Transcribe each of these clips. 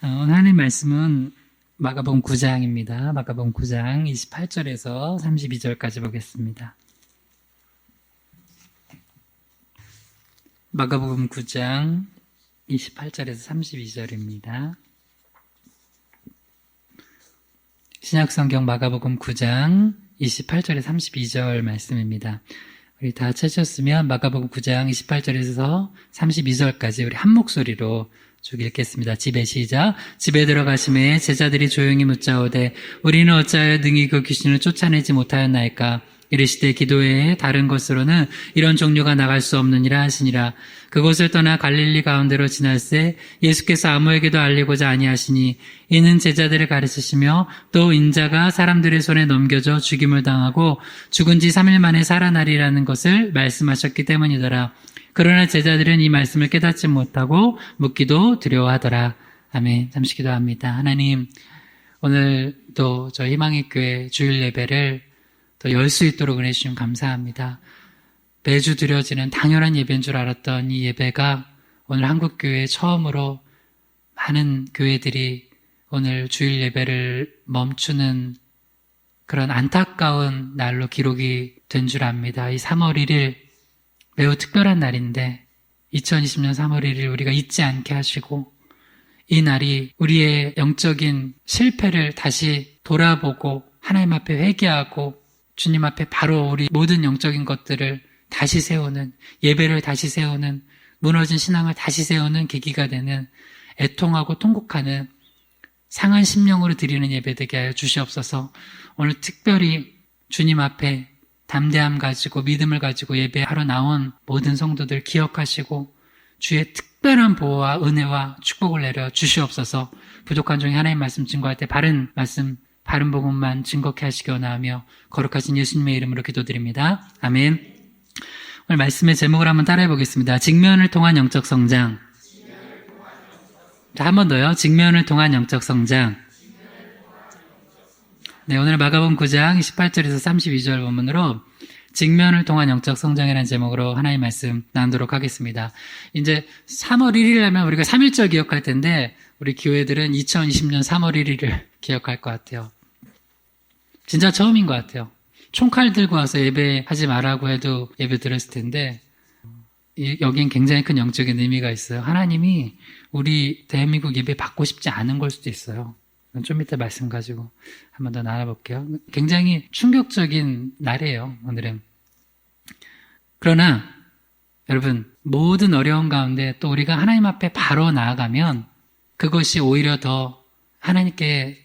오늘 하나님 말씀은 마가복음 9장입니다. 마가복음 9장 28절에서 32절까지 보겠습니다. 마가복음 9장 28절에서 32절입니다. 신약성경 마가복음 9장 28절에서 32절 말씀입니다. 우리 다 찾으셨으면 마가복음 9장 28절에서 32절까지 우리 한 목소리로 쭉 읽겠습니다. 집에 시작. 집에 들어가심에 제자들이 조용히 묻자오되 우리는 어찌하여 능히 그 귀신을 쫓아내지 못하였나이까. 이르시되 기도회에 다른 것으로는 이런 종류가 나갈 수 없느니라 하시니라. 그곳을 떠나 갈릴리 가운데로 지날새 예수께서 아무에게도 알리고자 아니하시니 이는 제자들을 가르치시며 또 인자가 사람들의 손에 넘겨져 죽임을 당하고 죽은 지 3일 만에 살아나리라는 것을 말씀하셨기 때문이더라. 그러나 제자들은 이 말씀을 깨닫지 못하고 묻기도 두려워하더라. 아멘. 잠시 기도합니다. 하나님, 오늘도 저 희망의 교회 주일 예배를 더 열 수 있도록 은혜 주시면 감사합니다. 매주 드려지는 당연한 예배인 줄 알았던 이 예배가 오늘 한국교회 처음으로 많은 교회들이 오늘 주일 예배를 멈추는 그런 안타까운 날로 기록이 된 줄 압니다. 이 3월 1일 매우 특별한 날인데 2020년 3월 1일 우리가 잊지 않게 하시고 이 날이 우리의 영적인 실패를 다시 돌아보고 하나님 앞에 회개하고 주님 앞에 바로 우리 모든 영적인 것들을 다시 세우는, 예배를 다시 세우는, 무너진 신앙을 다시 세우는 계기가 되는, 애통하고 통곡하는 상한 심령으로 드리는 예배 되게 하여 주시옵소서. 오늘 특별히 주님 앞에 담대함 가지고 믿음을 가지고 예배하러 나온 모든 성도들 기억하시고 주의 특별한 보호와 은혜와 축복을 내려 주시옵소서. 부족한 중에 하나님 말씀 증거할 때 바른 말씀, 바른 복음만 증거케 하시기 원하며 거룩하신 예수님의 이름으로 기도드립니다. 아멘. 오늘 말씀의 제목을 한번 따라해 보겠습니다. 직면을 통한 영적 성장. 자, 한 번 더요. 직면을 통한 영적 성장. 네, 오늘 마가복음 9장 28절에서 32절 본문으로 직면을 통한 영적 성장이라는 제목으로 하나님의 말씀 나누도록 하겠습니다. 이제 3월 1일 하면 우리가 3.1절 기억할 텐데 우리 교회들은 2020년 3월 1일을 기억할 것 같아요. 진짜 처음인 것 같아요. 총칼 들고 와서 예배하지 말라고 해도 예배 드렸을 텐데 여긴 굉장히 큰 영적인 의미가 있어요. 하나님이 우리 대한민국 예배 받고 싶지 않은 걸 수도 있어요. 좀 이따 말씀 가지고 한 번 더 나눠볼게요. 굉장히 충격적인 날이에요, 오늘은. 그러나 여러분, 모든 어려운 가운데 또 우리가 하나님 앞에 바로 나아가면 그것이 오히려 더 하나님께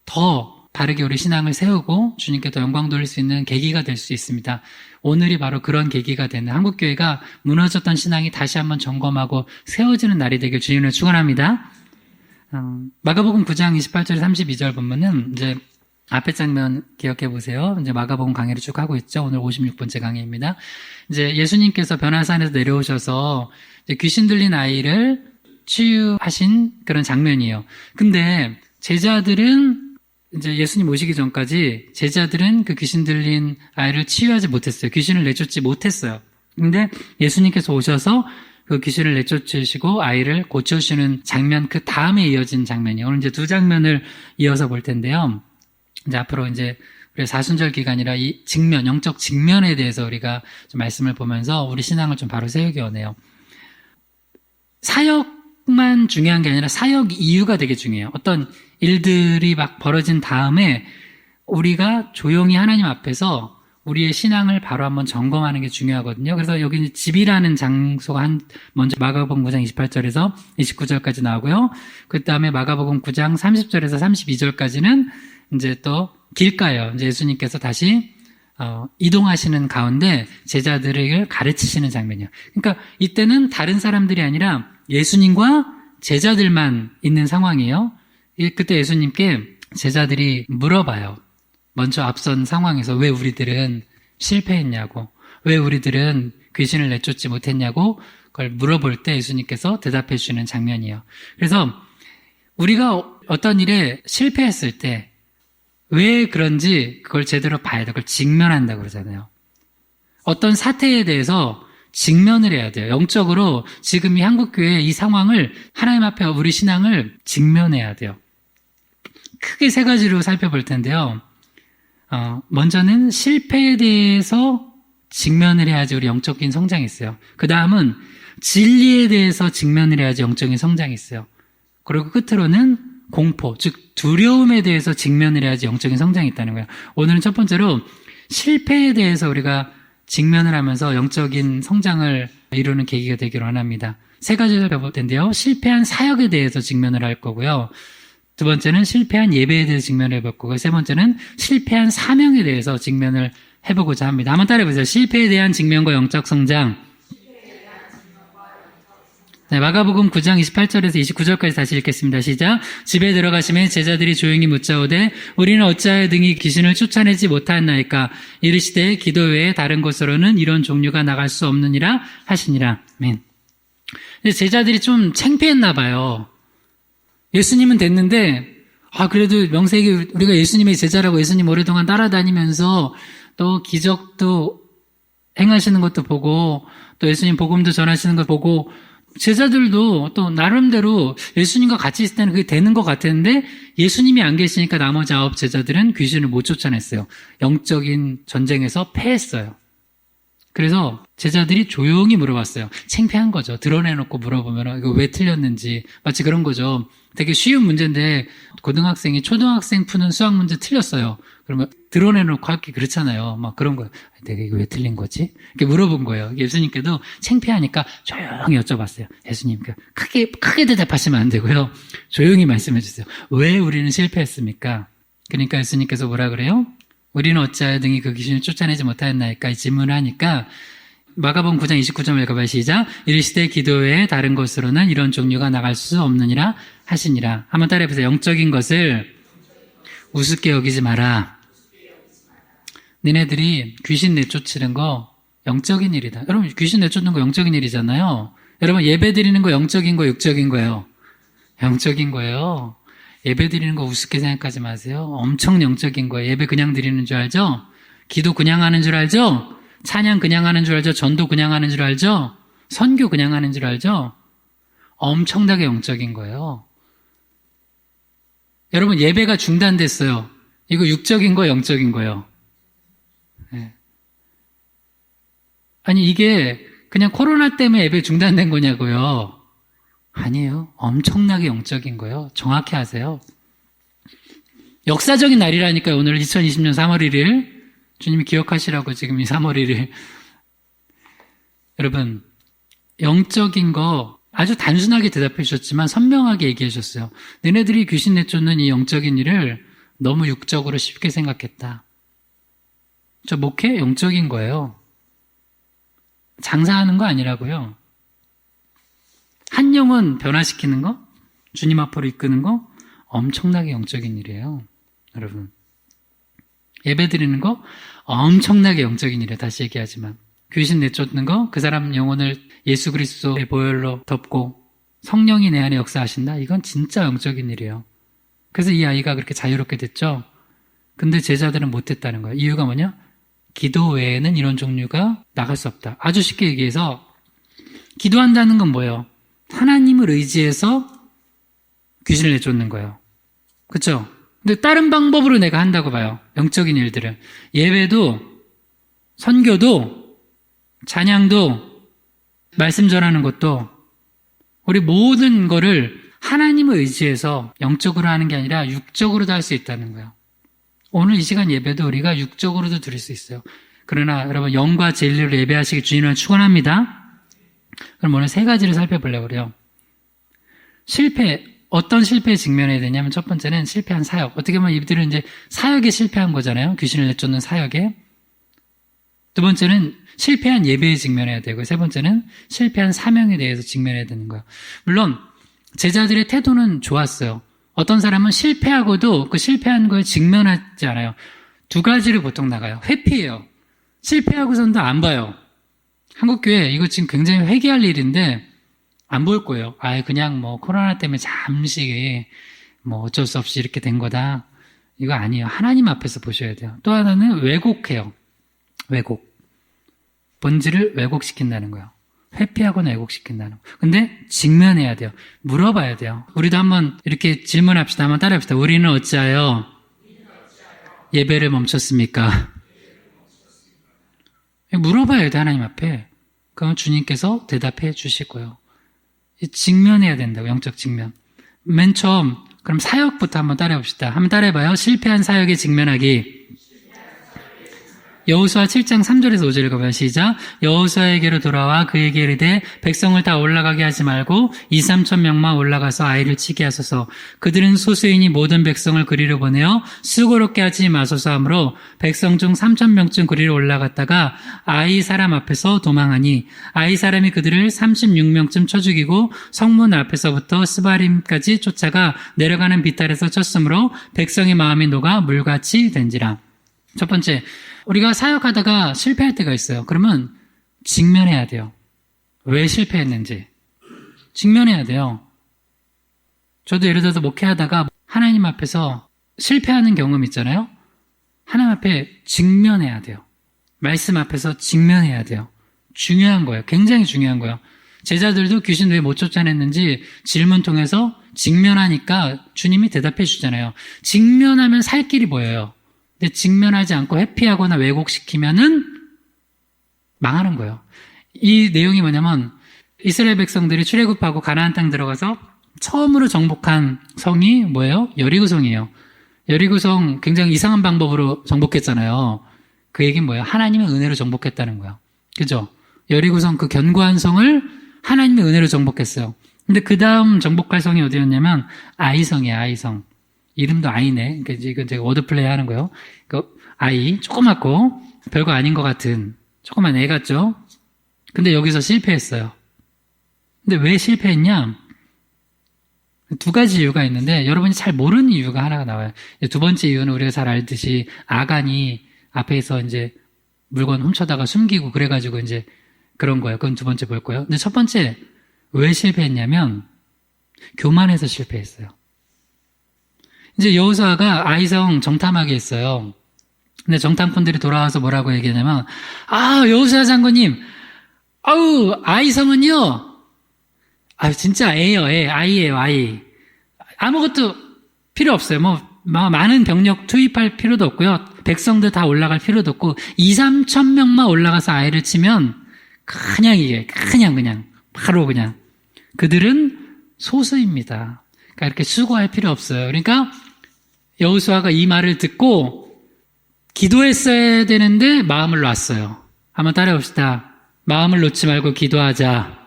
더 바르게 우리 신앙을 세우고 주님께 더 영광 돌릴 수 있는 계기가 될 수 있습니다. 오늘이 바로 그런 계기가 되는 한국교회가 무너졌던 신앙이 다시 한번 점검하고 세워지는 날이 되길 주님을 축원합니다. 마가복음 9장 28절 32절 본문은 이제 앞에 장면 기억해 보세요. 이제 마가복음 강의를 쭉 하고 있죠. 오늘 56번째 강의입니다. 이제 예수님께서 변화산에서 내려오셔서 이제 귀신 들린 아이를 치유하신 그런 장면이에요. 근데 제자들은 이제 예수님 오시기 전까지 제자들은 그 귀신 들린 아이를 치유하지 못했어요. 귀신을 내쫓지 못했어요. 근데 예수님께서 오셔서 그 귀신을 내쫓으시고 아이를 고쳐주시는 장면, 그 다음에 이어진 장면이에요. 오늘 이제 두 장면을 이어서 볼 텐데요. 이제 앞으로 이제 우리 사순절 기간이라 이 직면, 영적 직면에 대해서 우리가 좀 말씀을 보면서 우리 신앙을 좀 바로 세우기 원해요. 사역만 중요한 게 아니라 사역 이유가 되게 중요해요. 어떤 일들이 막 벌어진 다음에 우리가 조용히 하나님 앞에서 우리의 신앙을 바로 한번 점검하는 게 중요하거든요. 그래서 여기 집이라는 장소가 먼저 마가복음 9장 28절에서 29절까지 나오고요. 그 다음에 마가복음 9장 30절에서 32절까지는 이제 또 길가예요. 이제 예수님께서 다시 이동하시는 가운데 제자들을 가르치시는 장면이에요. 그러니까 이때는 다른 사람들이 아니라 예수님과 제자들만 있는 상황이에요. 그때 예수님께 제자들이 물어봐요. 먼저 앞선 상황에서 왜 우리들은 실패했냐고, 왜 우리들은 귀신을 내쫓지 못했냐고 그걸 물어볼 때 예수님께서 대답해 주시는 장면이에요. 그래서 우리가 어떤 일에 실패했을 때 왜 그런지 그걸 제대로 봐야 돼. 그걸 직면한다고 그러잖아요. 어떤 사태에 대해서 직면을 해야 돼요. 영적으로 지금 이 한국교회 이 상황을 하나님 앞에 우리 신앙을 직면해야 돼요. 크게 세 가지로 살펴볼 텐데요. 먼저는 실패에 대해서 직면을 해야지 우리 영적인 성장이 있어요. 그 다음은 진리에 대해서 직면을 해야지 영적인 성장이 있어요. 그리고 끝으로는 공포, 즉 두려움에 대해서 직면을 해야지 영적인 성장이 있다는 거예요. 오늘은 첫 번째로 실패에 대해서 우리가 직면을 하면서 영적인 성장을 이루는 계기가 되기를 원합니다. 세 가지를 살펴볼 텐데요. 실패한 사역에 대해서 직면을 할 거고요. 두 번째는 실패한 예배에 대해서 직면을 해볼 거고요. 세 번째는 실패한 사명에 대해서 직면을 해보고자 합니다. 한번 따라해보세요. 실패에 대한 직면과 영적 성장. 네, 마가복음 9장 28절에서 29절까지 다시 읽겠습니다. 시작. 집에 들어가시매 제자들이 조용히 묻자오되 우리는 어찌하여 등이 귀신을 쫓아내지 못하였나이까. 이르시되 기도 외에 다른 곳으로는 이런 종류가 나갈 수 없느니라 하시니라. 아멘. 제자들이 좀 창피했나 봐요. 예수님은 됐는데 그래도 명색이 우리가 예수님의 제자라고 예수님 오랫동안 따라다니면서 또 기적도 행하시는 것도 보고 또 예수님 복음도 전하시는 것 보고 제자들도 또 나름대로 예수님과 같이 있을 때는 그게 되는 것 같았는데 예수님이 안 계시니까 나머지 9 제자들은 귀신을 못 쫓아냈어요. 영적인 전쟁에서 패했어요. 그래서 제자들이 조용히 물어봤어요. 창피한 거죠. 드러내놓고 물어보면 이거 왜 틀렸는지. 마치 그런 거죠. 되게 쉬운 문제인데 고등학생이 초등학생 푸는 수학 문제 틀렸어요. 그러면 드러내놓고 하기 그렇잖아요. 막 그런 거예요. 내가 이거 왜 틀린 거지? 이렇게 물어본 거예요. 예수님께도 창피하니까 조용히 여쭤봤어요. 예수님, 크게 대답하시면 안 되고요. 조용히 말씀해 주세요. 왜 우리는 실패했습니까? 그러니까 예수님께서 뭐라 그래요? 우리는 어찌하여 등이 그 귀신을 쫓아내지 못하였나이까? 이 질문을 하니까 마가복음 9장 29절 읽어봐요. 시작. 이르시되 기도 외에 다른 곳으로는 이런 종류가 나갈 수 없느니라 하시니라. 한번 따라해보세요. 영적인 것을 우습게 여기지 마라. 니네들이 귀신 내쫓는 거 영적인 일이다. 여러분 귀신 내쫓는 거 영적인 일이잖아요. 여러분 예배 드리는 거 영적인 거 육적인 거예요? 영적인 거예요. 예배 드리는 거 우습게 생각하지 마세요. 엄청 영적인 거예요. 예배 그냥 드리는 줄 알죠? 기도 그냥 하는 줄 알죠? 찬양 그냥 하는 줄 알죠? 전도 그냥 하는 줄 알죠? 선교 그냥 하는 줄 알죠? 엄청나게 영적인 거예요. 여러분 예배가 중단됐어요. 이거 육적인 거 영적인 거예요. 네. 아니 이게 그냥 코로나 때문에 예배 중단된 거냐고요. 아니에요. 엄청나게 영적인 거예요. 정확히 아세요. 역사적인 날이라니까요. 오늘 2020년 3월 1일 주님이 기억하시라고 지금 이 3월 1일 여러분 영적인 거 아주 단순하게 대답해 주셨지만 선명하게 얘기해 주셨어요. 너네들이 귀신 내쫓는 이 영적인 일을 너무 육적으로 쉽게 생각했다. 저 목회 영적인 거예요. 장사하는 거 아니라고요. 한 영혼 변화시키는 거, 주님 앞으로 이끄는 거 엄청나게 영적인 일이에요. 여러분 예배 드리는 거 엄청나게 영적인 일이에요. 다시 얘기하지만 귀신 내쫓는 거, 그 사람 영혼을 예수 그리스도의 보혈로 덮고 성령이 내 안에 역사하신다. 이건 진짜 영적인 일이에요. 그래서 이 아이가 그렇게 자유롭게 됐죠. 근데 제자들은 못했다는 거예요. 이유가 뭐냐? 기도 외에는 이런 종류가 나갈 수 없다. 아주 쉽게 얘기해서 기도한다는 건 뭐예요? 하나님을 의지해서 귀신을 내쫓는 거예요. 그렇죠? 근데 다른 방법으로 내가 한다고 봐요. 영적인 일들을. 예배도 선교도 찬양도 말씀 전하는 것도 우리 모든 거를 하나님을 의지해서 영적으로 하는 게 아니라 육적으로도 할 수 있다는 거예요. 오늘 이 시간 예배도 우리가 육적으로도 드릴 수 있어요. 그러나 여러분 영과 진리로 예배하시길 주님을 축원합니다. 그럼 오늘 3가지를 살펴보려고 그래요. 실패, 어떤 실패에 직면해야 되냐면 첫 번째는 실패한 사역. 어떻게 보면 이들은 이제 사역에 실패한 거잖아요. 귀신을 내쫓는 사역에. 두 번째는 실패한 예배에 직면해야 되고, 세 번째는 실패한 사명에 대해서 직면해야 되는 거예요. 물론 제자들의 태도는 좋았어요. 어떤 사람은 실패하고도 그 실패한 거에 직면하지 않아요. 2가지를 보통 나가요. 회피해요. 실패하고선도 안 봐요. 한국교회 이거 지금 굉장히 회개할 일인데 안 볼 거예요. 그냥 코로나 때문에 잠시 어쩔 수 없이 이렇게 된 거다. 이거 아니에요. 하나님 앞에서 보셔야 돼요. 또 하나는 왜곡해요. 왜곡. 본질을 왜곡시킨다는 거예요. 회피하거나 왜곡시킨다는 거예요. 근데 직면해야 돼요. 물어봐야 돼요. 우리도 한번 이렇게 질문합시다. 한번 따라합시다. 우리는 어찌하여 예배를 멈췄습니까? 물어봐야 돼, 하나님 앞에. 그럼 주님께서 대답해 주실 거예요. 직면해야 된다고, 영적 직면. 맨 처음, 그럼 사역부터 한번 따라해봅시다. 한번 따라해봐요. 실패한 사역에 직면하기. 여호수아 7장 3절에서 5절 읽어봐요. 시작. 여호수아에게로 돌아와 그에게 이르되 백성을 다 올라가게 하지 말고 2-3천 명만 올라가서 아이를 치게 하소서. 그들은 소수이니 모든 백성을 그리로 보내어 수고롭게 하지 마소서 하므로 백성 중 3천 명쯤 그리로 올라갔다가 아이 사람 앞에서 도망하니 아이 사람이 그들을 36명쯤 쳐 죽이고 성문 앞에서부터 스바림까지 쫓아가 내려가는 비탈에서 쳤으므로 백성의 마음이 녹아 물같이 된지라. 첫 번째, 우리가 사역하다가 실패할 때가 있어요. 그러면 직면해야 돼요. 왜 실패했는지. 직면해야 돼요. 저도 예를 들어서 목회하다가 하나님 앞에서 실패하는 경험 있잖아요. 하나님 앞에 직면해야 돼요. 말씀 앞에서 직면해야 돼요. 중요한 거예요. 굉장히 중요한 거예요. 제자들도 귀신 왜 못 쫓아냈는지 질문 통해서 직면하니까 주님이 대답해 주잖아요. 직면하면 살 길이 보여요. 근데 직면하지 않고 회피하거나 왜곡시키면은 망하는 거예요. 이 내용이 뭐냐면 이스라엘 백성들이 출애굽하고 가나안 땅 들어가서 처음으로 정복한 성이 뭐예요? 여리고성이에요. 여리고성 굉장히 이상한 방법으로 정복했잖아요. 그 얘기는 뭐예요? 하나님의 은혜로 정복했다는 거예요. 그죠? 여리고성 그 견고한 성을 하나님의 은혜로 정복했어요. 근데 그 다음 정복할 성이 어디였냐면 아이성이에요. 아이성. 이름도 아이네. 그러니까 이건 제가 워드플레이 하는 거예요. 그 아이, 조그맣고 별거 아닌 것 같은 조그만 애 같죠? 근데 여기서 실패했어요. 근데 왜 실패했냐? 두 가지 이유가 있는데 여러분이 잘 모르는 이유가 하나가 나와요. 두 번째 이유는 우리가 잘 알듯이 아간이 앞에서 이제 물건 훔쳐다가 숨기고 그래가지고 이제 그런 거예요. 그건 두 번째 볼 거예요. 근데 첫 번째 왜 실패했냐면 교만해서 실패했어요. 이제 여호수아가 아이성 정탐하게 했어요. 근데 정탐꾼들이 돌아와서 뭐라고 얘기하냐면, 여호수아 장군님, 아이성은요, 진짜 애예요, 애, 아이예요, 아이. 아무것도 필요 없어요. 많은 병력 투입할 필요도 없고요. 백성들 다 올라갈 필요도 없고, 2-3천 명만 올라가서 아이를 치면, 그냥, 바로 그냥. 그들은 소수입니다. 그러니까 이렇게 수고할 필요 없어요. 그러니까, 여호수아가 이 말을 듣고 기도했어야 되는데 마음을 놨어요. 한번 따라해봅시다. 마음을 놓지 말고 기도하자.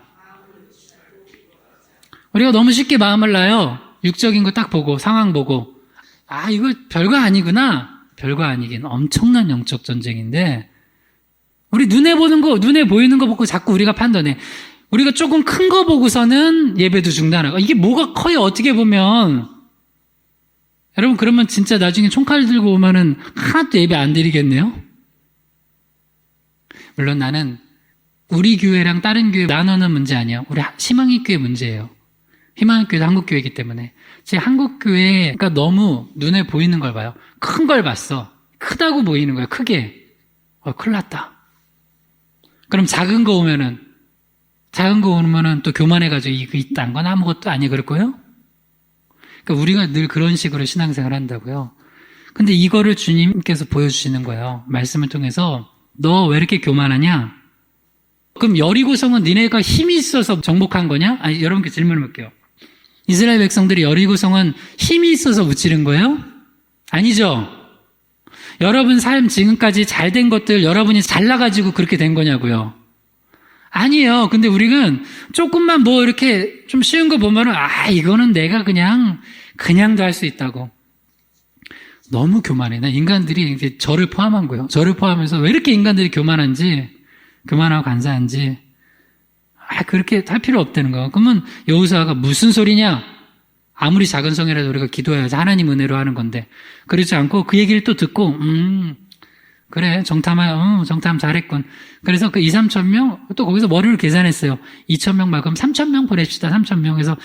우리가 너무 쉽게 마음을 놔요. 육적인 거 딱 보고 상황 보고 이거 별거 아니구나. 별거 아니긴 엄청난 영적 전쟁인데 우리 눈에 보이는 거 보고 자꾸 우리가 판단해. 우리가 조금 큰 거 보고서는 예배도 중단하고 이게 뭐가 커요 어떻게 보면. 여러분 그러면 진짜 나중에 총칼 들고 오면은 하나도 예배 안 드리겠네요? 물론 나는 우리 교회랑 다른 교회 나누는 문제 아니에요. 우리 희망의 교회 문제예요. 희망의 교회도 한국 교회이기 때문에 제 한국 교회가 너무 눈에 보이는 걸 봐요. 큰 걸 봤어. 크다고 보이는 거야. 크게. 큰일 났다. 그럼 작은 거 오면은 또 교만해가지고 이거 이딴 건 아무것도 아니야 그럴 거예요? 그러니까 우리가 늘 그런 식으로 신앙생활을 한다고요. 근데 이거를 주님께서 보여주시는 거예요. 말씀을 통해서 너 왜 이렇게 교만하냐? 그럼 여리고성은 니네가 힘이 있어서 정복한 거냐? 여러분께 질문을 볼게요. 이스라엘 백성들이 여리고성은 힘이 있어서 무찌른 거예요? 아니죠. 여러분 삶 지금까지 잘 된 것들 여러분이 잘나가지고 그렇게 된 거냐고요. 아니에요. 근데 우리는 조금만 이렇게 좀 쉬운 거 보면은 이거는 내가 그냥도 할 수 있다고. 너무 교만해. 나 인간들이 이제 저를 포함한 거예요. 저를 포함해서 왜 이렇게 인간들이 교만하고 간사한지 그렇게 할 필요 없다는 거예요. 그러면 여호수아가 무슨 소리냐? 아무리 작은 성이라도 우리가 기도해야지 하나님 은혜로 하는 건데 그렇지 않고 그 얘기를 또 듣고 그래 정탐 잘했군. 그래서 그 2-3천 명 또 거기서 머리를 계산했어요. 2천 명 말고 3천 명 보냅시다. 3천 명. 그래서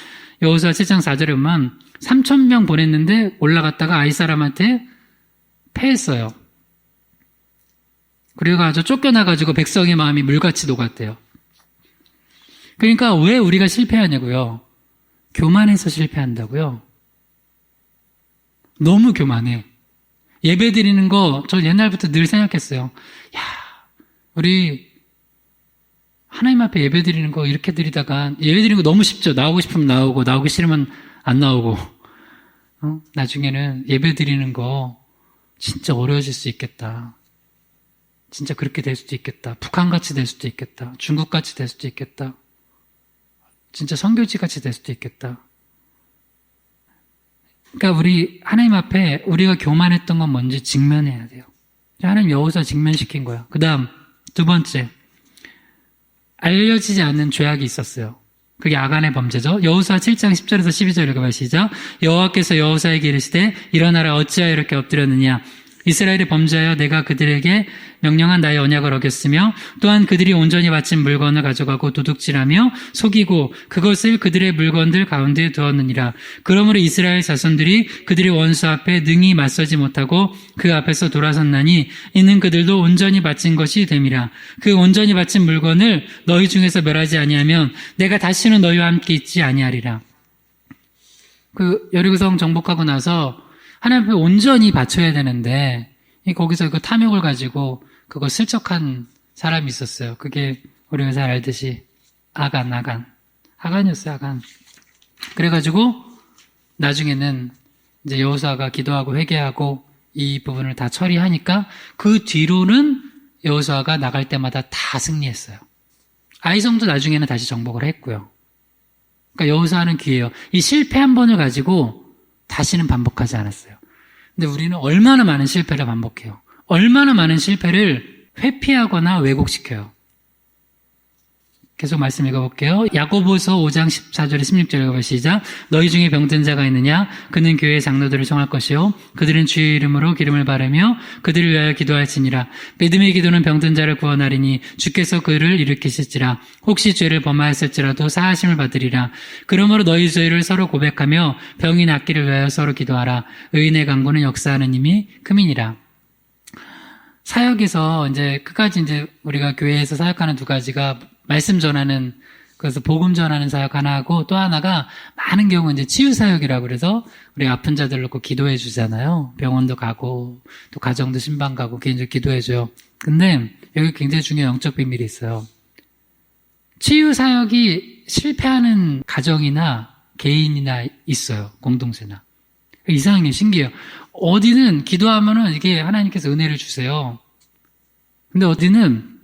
여호수아 7장 4절에 보면 3천 명 보냈는데 올라갔다가 아이 사람한테 패했어요. 그래가지고 쫓겨나가지고 백성의 마음이 물같이 녹았대요. 그러니까 왜 우리가 실패하냐고요? 교만해서 실패한다고요? 너무 교만해. 예배 드리는 거 저 옛날부터 늘 생각했어요. 야, 우리 하나님 앞에 예배 드리는 거 이렇게 드리다가 예배 드리는 거 너무 쉽죠. 나오고 싶으면 나오고 나오기 싫으면 안 나오고 나중에는 예배 드리는 거 진짜 어려워질 수 있겠다. 진짜 그렇게 될 수도 있겠다. 북한같이 될 수도 있겠다. 중국같이 될 수도 있겠다. 진짜 선교지같이 될 수도 있겠다. 그러니까 우리 하나님 앞에 우리가 교만했던 건 뭔지 직면해야 돼요. 하나님 여호수아 직면시킨 거야. 그 다음 두 번째, 알려지지 않는 죄악이 있었어요. 그게 아간의 범죄죠. 여호수아 7장 10절에서 12절 읽어봐 시작. 여호와께서 여호수아에게 이르시되 일어나라 어찌하여 이렇게 엎드렸느냐. 이스라엘이 범죄하여 내가 그들에게 명령한 나의 언약을 어겼으며 또한 그들이 온전히 바친 물건을 가져가고 도둑질하며 속이고 그것을 그들의 물건들 가운데 두었느니라. 그러므로 이스라엘 자손들이 그들의 원수 앞에 능히 맞서지 못하고 그 앞에서 돌아섰나니 이는 그들도 온전히 바친 것이 됨이라. 그 온전히 바친 물건을 너희 중에서 멸하지 아니하면 내가 다시는 너희와 함께 있지 아니하리라. 그 여리고성 정복하고 나서 하나님 앞에 온전히 바쳐야 되는데 거기서 그 탐욕을 가지고 그거 슬쩍한 사람이 있었어요. 그게 우리가 잘 알듯이 아간이었어요. 아간. 그래가지고 나중에는 이제 여호수아가 기도하고 회개하고 이 부분을 다 처리하니까 그 뒤로는 여호수아가 나갈 때마다 다 승리했어요. 아이성도 나중에는 다시 정복을 했고요. 그러니까 여호수아는 기회예요. 이 실패 한 번을 가지고 다시는 반복하지 않았어요. 근데 우리는 얼마나 많은 실패를 반복해요. 얼마나 많은 실패를 회피하거나 왜곡시켜요. 계속 말씀 읽어볼게요. 야고보서 5장 14절에 16절 읽어볼 시작. 너희 중에 병든 자가 있느냐? 그는 교회의 장로들을 청할 것이요 그들은 주의 이름으로 기름을 바르며 그들을 위하여 기도할지니라. 믿음의 기도는 병든 자를 구원하리니 주께서 그를 일으키실지라. 혹시 죄를 범하였을지라도 사하심을 받으리라. 그러므로 너희 죄를 서로 고백하며 병이 낫기를 위하여 서로 기도하라. 의인의 간구는 역사하는 힘이 크미니라. 사역에서 이제 끝까지 이제 우리가 교회에서 사역하는 두 가지가 말씀 전하는, 그래서 복음 전하는 사역 하나 하고 또 하나가 많은 경우 이제 치유 사역이라고 그래서 우리 아픈 자들 놓고 기도해 주잖아요. 병원도 가고 또 가정도 신방 가고 개인적으로 기도해 줘요. 근데 여기 굉장히 중요한 영적 비밀이 있어요. 치유 사역이 실패하는 가정이나 개인이나 있어요. 공동체나. 이상하게 신기해요. 어디는 기도하면은 이게 하나님께서 은혜를 주세요. 근데 어디는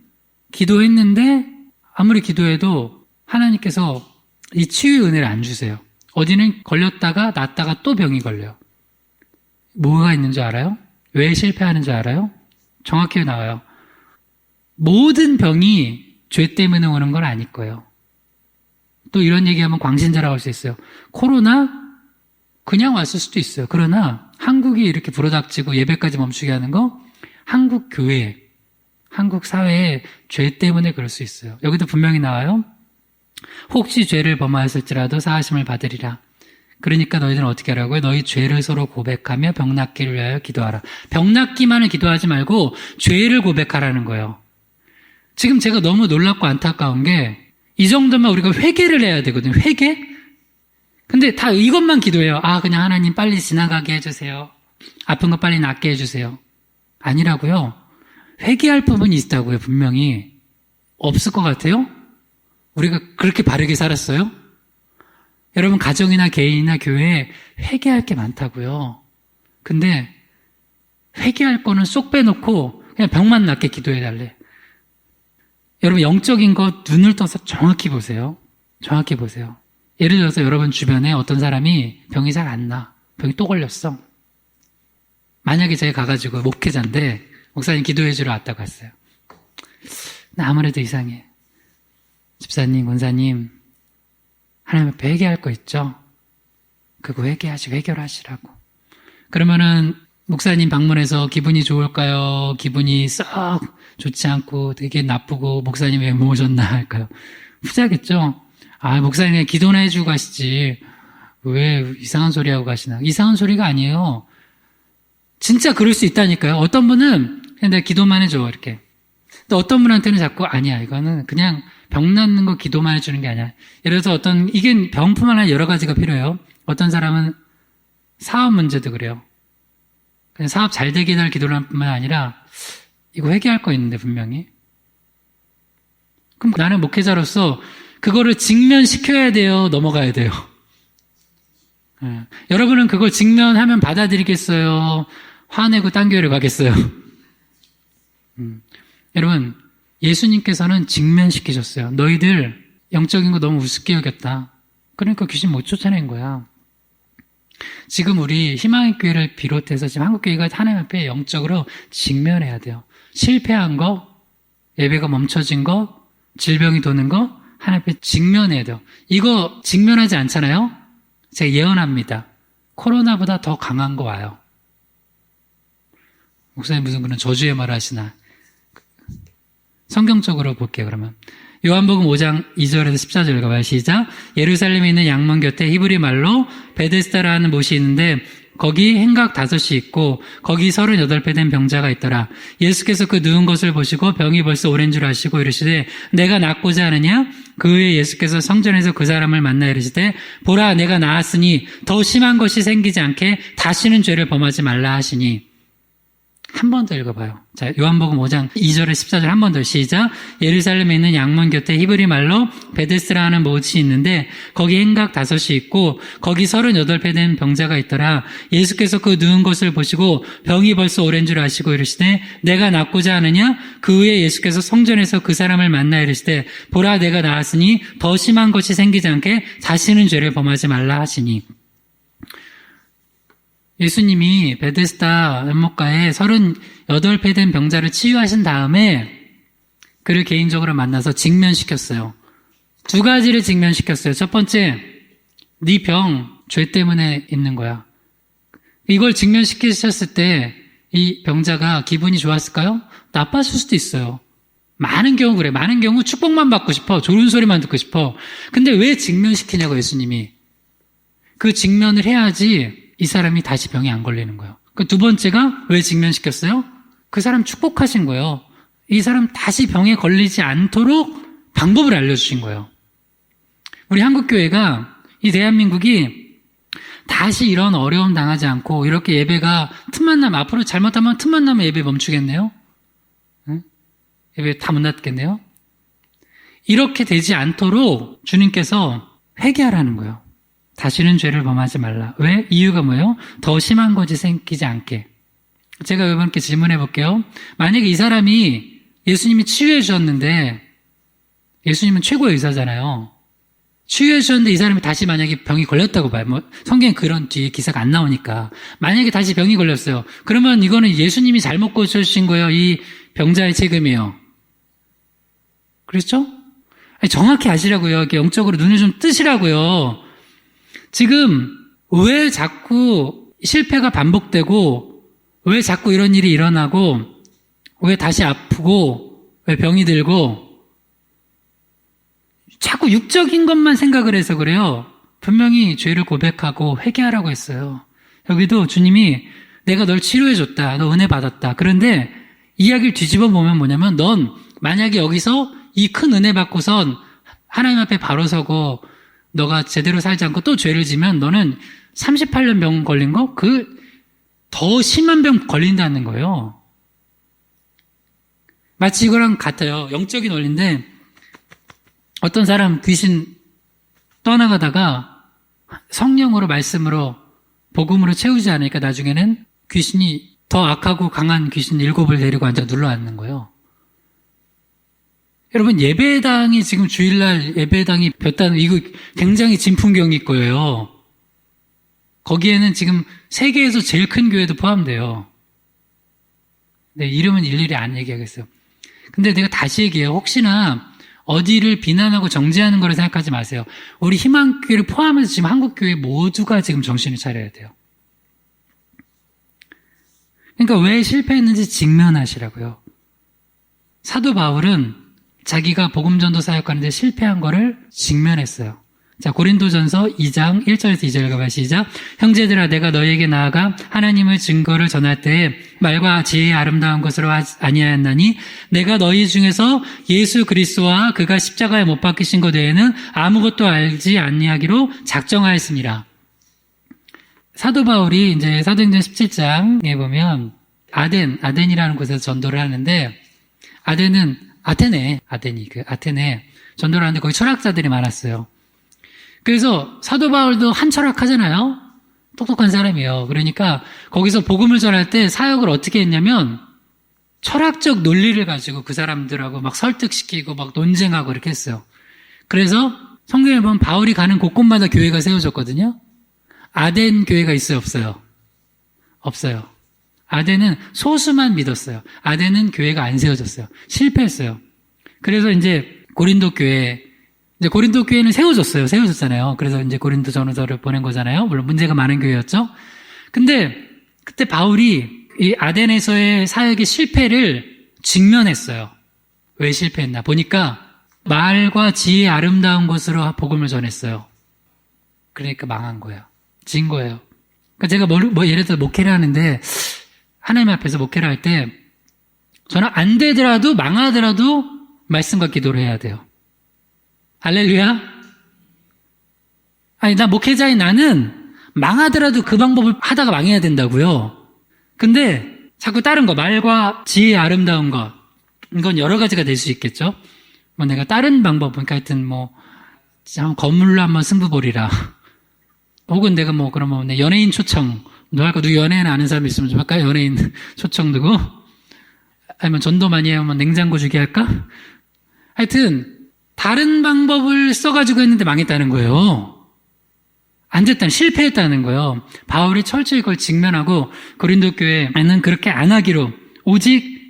기도했는데 아무리 기도해도 하나님께서 이 치유의 은혜를 안 주세요. 어디는 걸렸다가 낫다가 또 병이 걸려요. 뭐가 있는 줄 알아요? 왜 실패하는 줄 알아요? 정확히 나와요. 모든 병이 죄 때문에 오는 건 아닐 거예요. 또 이런 얘기하면 광신자라고 할 수 있어요. 코로나 그냥 왔을 수도 있어요. 그러나 한국이 이렇게 불어닥치고 예배까지 멈추게 하는 거 한국 교회, 한국 사회의 죄 때문에 그럴 수 있어요. 여기도 분명히 나와요. 혹시 죄를 범하였을지라도 사하심을 받으리라. 그러니까 너희들은 어떻게 하라고요? 너희 죄를 서로 고백하며 병 낫기를 위하여 기도하라. 병 낫기만을 기도하지 말고 죄를 고백하라는 거예요. 지금 제가 너무 놀랍고 안타까운 게 이 정도면 우리가 회개를 해야 되거든요. 회개? 근데 다 이것만 기도해요. 그냥 하나님 빨리 지나가게 해주세요. 아픈 거 빨리 낫게 해주세요. 아니라고요. 회개할 부분이 있다고요. 분명히. 없을 것 같아요? 우리가 그렇게 바르게 살았어요? 여러분 가정이나 개인이나 교회에 회개할 게 많다고요. 근데 회개할 거는 쏙 빼놓고 그냥 병만 낫게 기도해달래. 여러분 영적인 거 눈을 떠서 정확히 보세요. 정확히 보세요. 예를 들어서 여러분 주변에 어떤 사람이 병이 잘 안 나. 병이 또 걸렸어. 만약에 제가 가가지고 목회자인데 목사님 기도해 주러 왔다고 했어요. 나 아무래도 이상해. 집사님, 권사님, 하나님 앞에 회개할 거 있죠? 그거 해결하시라고. 그러면은 목사님 방문해서 기분이 좋을까요? 기분이 썩 좋지 않고 되게 나쁘고 목사님 왜 모셨나 할까요? 후자겠죠? 목사님 그냥 기도나 해주고 가시지. 왜 이상한 소리 하고 가시나? 이상한 소리가 아니에요. 진짜 그럴 수 있다니까요. 어떤 분은 그냥 내가 기도만 해줘. 이렇게. 근데 어떤 분한테는 자꾸 아니야, 이거는 그냥 병 낫는 거 기도만 해주는 게 아니야. 예를 들어서 이게 병뿐만 아니라 여러 가지가 필요해요. 어떤 사람은 사업 문제도 그래요. 그냥 사업 잘 되게 할 기도를 할 뿐만 아니라 이거 회개할 거 있는데 분명히. 그럼 나는 목회자로서 그거를 직면시켜야 돼요? 넘어가야 돼요? 여러분은 그걸 직면하면 받아들이겠어요? 화내고 딴 교회를 가겠어요? 여러분, 예수님께서는 직면시키셨어요. 너희들 영적인 거 너무 우습게 여겼다. 그러니까 귀신 못 쫓아낸 거야. 지금 우리 희망의 교회를 비롯해서 지금 한국교회가 하나님 앞에 영적으로 직면해야 돼요. 실패한 거, 예배가 멈춰진 거, 질병이 도는 거 하나님 앞에 직면해야 돼요. 이거 직면하지 않잖아요? 제가 예언합니다. 코로나보다 더 강한 거 와요. 목사님 무슨 그런 저주의 말 하시나. 성경적으로 볼게요, 그러면. 요한복음 5장 2절에서 14절 읽어봐요. 시작. 예루살렘에 있는 양문 곁에 히브리 말로 베데스다라는 못이 있는데 거기 행각 5이 있고 거기 38배 된 병자가 있더라. 예수께서 그 누운 것을 보시고 병이 벌써 오랜 줄 아시고 이르시되 내가 낫고자 하느냐? 그 후에 예수께서 성전에서 그 사람을 만나 이르시되 보라 내가 나았으니 더 심한 것이 생기지 않게 다시는 죄를 범하지 말라 하시니. 한 번 더 읽어봐요. 자, 요한복음 5장 2절에 14절 한 번 더 시작. 예루살렘에 있는 양문 곁에 히브리 말로 베데스라는 못이 있는데 거기 행각 5이 있고 거기 38배 된 병자가 있더라. 예수께서 그 누운 것을 보시고 병이 벌써 오랜 줄 아시고 이르시되 내가 낫고자 하느냐? 그 후에 예수께서 성전에서 그 사람을 만나 이르시되 보라 내가 나았으니 더 심한 것이 생기지 않게 다시는 죄를 범하지 말라 하시니. 예수님이 베데스다 연못가에 38배 된 병자를 치유하신 다음에 그를 개인적으로 만나서 직면시켰어요. 2가지를 직면시켰어요. 첫 번째, 네 병, 죄 때문에 있는 거야. 이걸 직면시키셨을 때 이 병자가 기분이 좋았을까요? 나빴을 수도 있어요. 많은 경우 그래. 많은 경우 축복만 받고 싶어. 좋은 소리만 듣고 싶어. 근데 왜 직면시키냐고 예수님이. 그 직면을 해야지 이 사람이 다시 병이 안 걸리는 거예요. 그 2번째가 왜 직면시켰어요? 그 사람 축복하신 거예요. 이 사람 다시 병에 걸리지 않도록 방법을 알려주신 거예요. 우리 한국교회가 이 대한민국이 다시 이런 어려움 당하지 않고 이렇게 예배가 틈만 나면 앞으로 잘못하면 틈만 나면 예배 멈추겠네요? 응? 예배 다 못 낫겠네요? 이렇게 되지 않도록 주님께서 회개하라는 거예요. 다시는 죄를 범하지 말라. 왜? 이유가 뭐예요? 더 심한 것이 생기지 않게. 제가 여러분께 질문해 볼게요. 만약에 이 사람이 예수님이 치유해 주셨는데 예수님은 최고의 의사잖아요. 치유해 주셨는데 이 사람이 다시 만약에 병이 걸렸다고 봐요. 성경에 그런 뒤에 기사가 안 나오니까. 만약에 다시 병이 걸렸어요. 그러면 이거는 예수님이 잘못 고쳐주신 거예요. 이 병자의 책임이에요. 그렇죠? 아니, 정확히 아시라고요. 이렇게 영적으로 눈을 좀 뜨시라고요. 지금 왜 자꾸 실패가 반복되고 왜 자꾸 이런 일이 일어나고 왜 다시 아프고 왜 병이 들고 자꾸 육적인 것만 생각을 해서 그래요. 분명히 죄를 고백하고 회개하라고 했어요. 여기도 주님이 내가 널 치료해줬다. 너 은혜 받았다. 그런데 이야기를 뒤집어 보면 뭐냐면 넌 만약에 여기서 이 큰 은혜 받고선 하나님 앞에 바로 서고 너가 제대로 살지 않고 또 죄를 지면 너는 38년 병 걸린 거? 더 심한 병 걸린다는 거예요. 마치 이거랑 같아요. 영적인 원리인데 어떤 사람 귀신 떠나가다가 성령으로 말씀으로 복음으로 채우지 않으니까 나중에는 귀신이 더 악하고 강한 귀신 7을 데리고 앉아 눌러앉는 거예요. 여러분 예배당이 지금 주일날 예배당이 볕다는 이거 굉장히 진풍경일 거예요. 거기에는 지금 세계에서 제일 큰 교회도 포함돼요. 네, 이름은 일일이 안 얘기하겠어요. 근데 내가 다시 얘기해요. 혹시나 어디를 비난하고 정죄하는 거를 생각하지 마세요. 우리 희망교회를 포함해서 지금 한국교회 모두가 지금 정신을 차려야 돼요. 그러니까 왜 실패했는지 직면하시라고요. 사도 바울은 자기가 복음전도 사역하는데 실패한 거를 직면했어요. 자, 고린도전서 2장 1절에서 2절 읽어봐요. 시작. 형제들아, 내가 너희에게 나아가 하나님의 증거를 전할 때에 말과 지혜의 아름다운 것으로 아니하였나니 내가 너희 중에서 예수 그리스도와 그가 십자가에 못 박히신 것 외에는 아무것도 알지 아니하기로 작정하였습니다. 사도 바울이 이제 사도행전 17장에 보면 아덴이라는 곳에서 전도를 하는데, 아테네 전도를 하는데 거기 철학자들이 많았어요. 그래서 사도 바울도 한 철학하잖아요. 똑똑한 사람이에요. 그러니까 거기서 복음을 전할 때 사역을 어떻게 했냐면 철학적 논리를 가지고 그 사람들하고 막 설득시키고 막 논쟁하고 이렇게 했어요. 그래서 성경에 보면 바울이 가는 곳곳마다 교회가 세워졌거든요. 아덴 교회가 있어요, 없어요? 없어요. 아덴은 소수만 믿었어요. 아덴은 교회가 안 세워졌어요. 실패했어요. 그래서 이제 고린도 교회는 세워졌잖아요. 그래서 이제 고린도 전후서를 보낸 거잖아요. 물론 문제가 많은 교회였죠. 근데 그때 바울이 이 아덴에서의 사역의 실패를 직면했어요. 왜 실패했나? 보니까 말과 지혜의 아름다운 것으로 복음을 전했어요. 그러니까 망한 거예요. 진 거예요. 그러니까 제가 예를 들어 목회를 하는데, 하나님 앞에서 목회를 할 때 저는 안 되더라도 망하더라도 말씀과 기도를 해야 돼요. 할렐루야. 아니, 나 목회자인 나는 망하더라도 그 방법을 하다가 망해야 된다고요. 근데 자꾸 다른 거, 말과 지혜의 아름다운 것, 이건 여러 가지가 될 수 있겠죠. 뭐 내가 다른 방법, 그러니까 하여튼 건물로 한번 승부 보리라. 혹은 내가 그러면 내 연예인 초청, 누구 연예인 아는 사람 있으면 좀 할까요? 연예인 초청 누구? 아니면 전도 많이 하면 냉장고 주기 할까? 하여튼 다른 방법을 써가지고 했는데 망했다는 거예요. 안 됐다는, 실패했다는 거예요. 바울이 철저히 그걸 직면하고 고린도 교회는 그렇게 안 하기로, 오직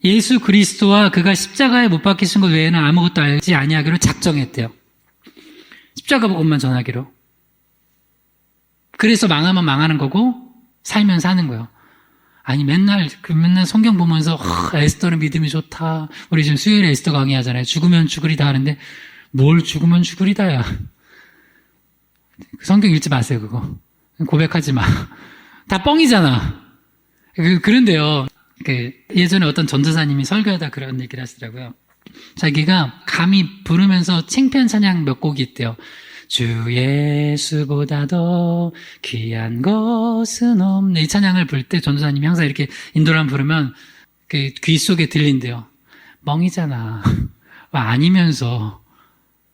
예수 그리스도와 그가 십자가에 못 박히신 것 외에는 아무것도 알지 아니하기로 작정했대요. 십자가 복음만 전하기로. 그래서 망하면 망하는 거고 살면 사는 거예요. 아니, 맨날 성경 보면서 에스더는 믿음이 좋다. 우리 지금 수요일에 에스더 강의하잖아요. 죽으면 죽으리다 하는데 뭘 죽으면 죽으리다야. 성경 읽지 마세요, 그거. 고백하지 마. 다 뻥이잖아. 그런데요. 예전에 어떤 전도사님이 설교하다 그런 얘기를 하시더라고요. 자기가 감히 부르면서 창피한 찬양 몇 곡이 있대요. 주 예수보다 더 귀한 것은 없네. 이 찬양을 부를 때 전도사님이 항상 이렇게 인도를 부르면 귀 속에 들린대요. 멍이잖아. 아니면서.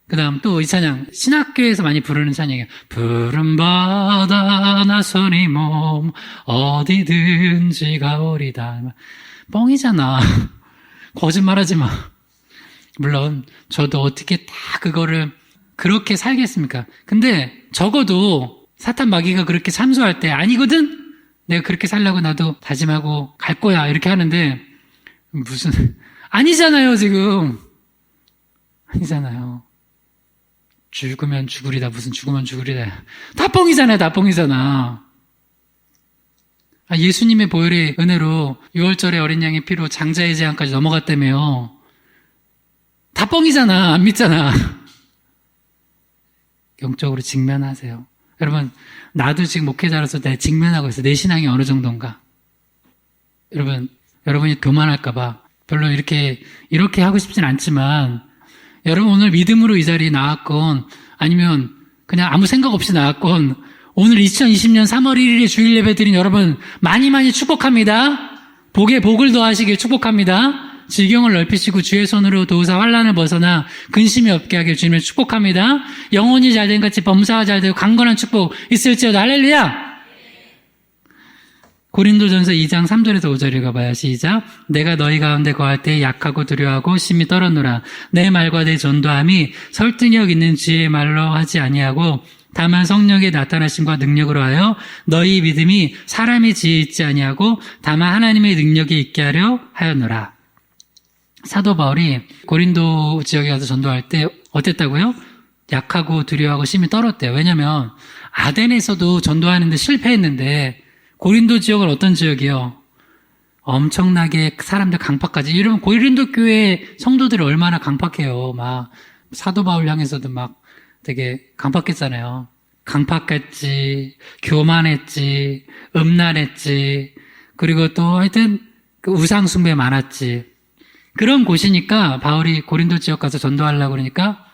그 다음 또 이 찬양, 신학교에서 많이 부르는 찬양이에요. 푸른 바다 나선이 몸 어디든지 가오리다. 뻥이잖아. 거짓말하지 마. 물론 저도 어떻게 다 그거를 그렇게 살겠습니까? 근데 적어도 사탄 마귀가 그렇게 참소할 때 아니거든? 내가 그렇게 살려고 나도 다짐하고 갈 거야 이렇게 하는데 아니잖아요 지금. 아니잖아요. 죽으면 죽으리다, 무슨 죽으면 죽으리다. 다 뻥이잖아요, 다 뻥이잖아. 예수님의 보혈의 은혜로 6월절에 어린 양의 피로 장자의 재앙까지 넘어갔다며요. 다 뻥이잖아, 안 믿잖아. 영적으로 직면하세요. 여러분, 나도 지금 목회자로서 내가 직면하고 있어. 내 신앙이 어느 정도인가. 여러분이 교만할까봐 별로 이렇게 하고 싶진 않지만, 여러분 오늘 믿음으로 이 자리에 나왔건 아니면 그냥 아무 생각 없이 나왔건 오늘 2020년 3월 1일에 주일 예배 드린 여러분 많이 축복합니다. 복에 복을 더하시길 축복합니다. 지경을 넓히시고 주의 손으로 도우사 환난을 벗어나 근심이 없게 하길 주님을 축복합니다. 영혼이 잘된 같이 범사가 잘되고 강건한 축복 있을지어다. 할렐루야. 고린도전서 2장 3절에서 5절 읽어봐요. 시작. 내가 너희 가운데 거할 때 약하고 두려워하고 심히 떨었노라. 내 말과 내 전도함이 설득력 있는 지혜의 말로 하지 아니하고 다만 성령의 나타나심과 능력으로 하여 너희 믿음이 사람의 지혜 있지 아니하고 다만 하나님의 능력이 있게 하려 하였노라. 사도 바울이 고린도 지역에 가서 전도할 때 어땠다고요? 약하고 두려워하고 심히 떨었대요. 왜냐하면 아덴에서도 전도하는데 실패했는데 고린도 지역은 어떤 지역이요? 엄청나게 사람들 강팍까지. 여러분 고린도 교회 성도들이 얼마나 강팍해요. 막 사도 바울 향해서도 막 되게 강팍했잖아요. 강팍했지, 교만했지, 음란했지, 그리고 또 하여튼 그 우상숭배 많았지. 그런 곳이니까 바울이 고린도 지역 가서 전도하려고 그러니까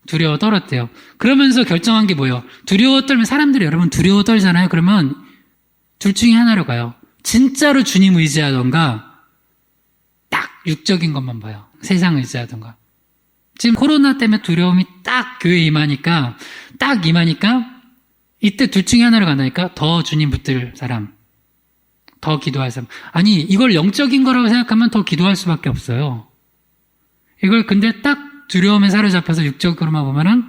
두려워 떨었대요. 그러면서 결정한 게 뭐예요? 두려워 떨면 사람들이 여러분 두려워 떨잖아요. 그러면 둘 중에 하나로 가요. 진짜로 주님 의지하던가 딱 육적인 것만 봐요. 세상 의지하던가. 지금 코로나 때문에 두려움이 딱 교회에 임하니까 이때 둘 중에 하나로 간다니까. 더 주님 붙들 사람, 더 기도할 사람. 아니 이걸 영적인 거라고 생각하면 더 기도할 수밖에 없어요. 이걸 근데 딱 두려움에 사로잡혀서 육적으로만 보면은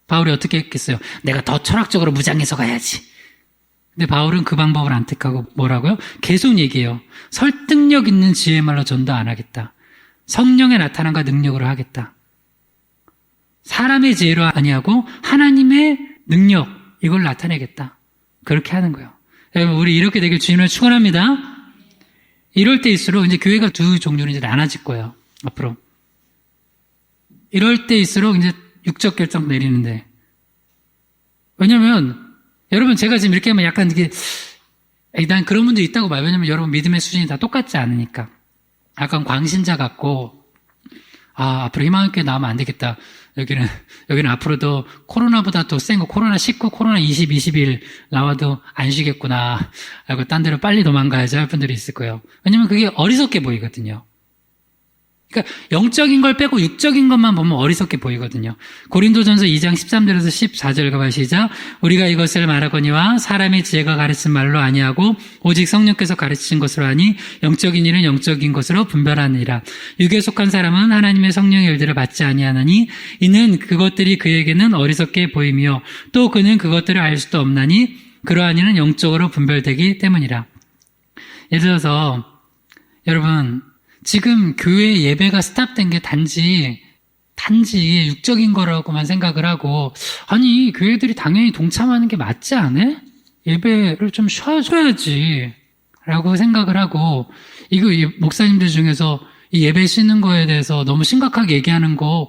바울이 어떻게 했겠어요? 내가 더 철학적으로 무장해서 가야지. 근데 바울은 그 방법을 안 택하고 뭐라고요? 계속 얘기해요. 설득력 있는 지혜의 말로 전도 안 하겠다. 성령의 나타남과 능력으로 하겠다. 사람의 지혜로 아니하고 하나님의 능력, 이걸 나타내겠다. 그렇게 하는 거예요. 여러분, 우리 이렇게 되길 주님을 축원합니다. 이럴 때일수록 이제 교회가 두 종류로 이제 나눠질 거예요. 앞으로. 이럴 때일수록 이제 육적 결정 내리는데. 왜냐면 여러분 제가 지금 이렇게 하면 약간 이게 난 그런 분도 있다고 봐요. 왜냐면 여러분 믿음의 수준이 다 똑같지 않으니까. 약간 광신자 같고 앞으로 희망교회 나오면 안 되겠다. 여기는 앞으로도 코로나보다 더 센 거, 코로나19, 코로나 20, 21 나와도 안 쉬겠구나. 하고 딴 데로 빨리 도망가야지 할 분들이 있을 거예요. 왜냐면 그게 어리석게 보이거든요. 그러니까 영적인 걸 빼고 육적인 것만 보면 어리석게 보이거든요. 고린도전서 2장 13절에서 14절 가봐 시작. 우리가 이것을 말하거니와 사람의 지혜가 가르친 말로 아니하고 오직 성령께서 가르치신 것으로 하니 영적인 일은 영적인 것으로 분별하느니라. 육에 속한 사람은 하나님의 성령의 일들을 받지 아니하나니 이는 그것들이 그에게는 어리석게 보이며 또 그는 그것들을 알 수도 없나니 그러한 이는 영적으로 분별되기 때문이라. 예를 들어서 여러분 지금 교회 예배가 스탑된 게 단지 육적인 거라고만 생각을 하고, 아니 교회들이 당연히 동참하는 게 맞지 않아? 예배를 좀 쉬어야지 라고 생각을 하고, 이거 목사님들 중에서 이 예배 쉬는 거에 대해서 너무 심각하게 얘기하는 거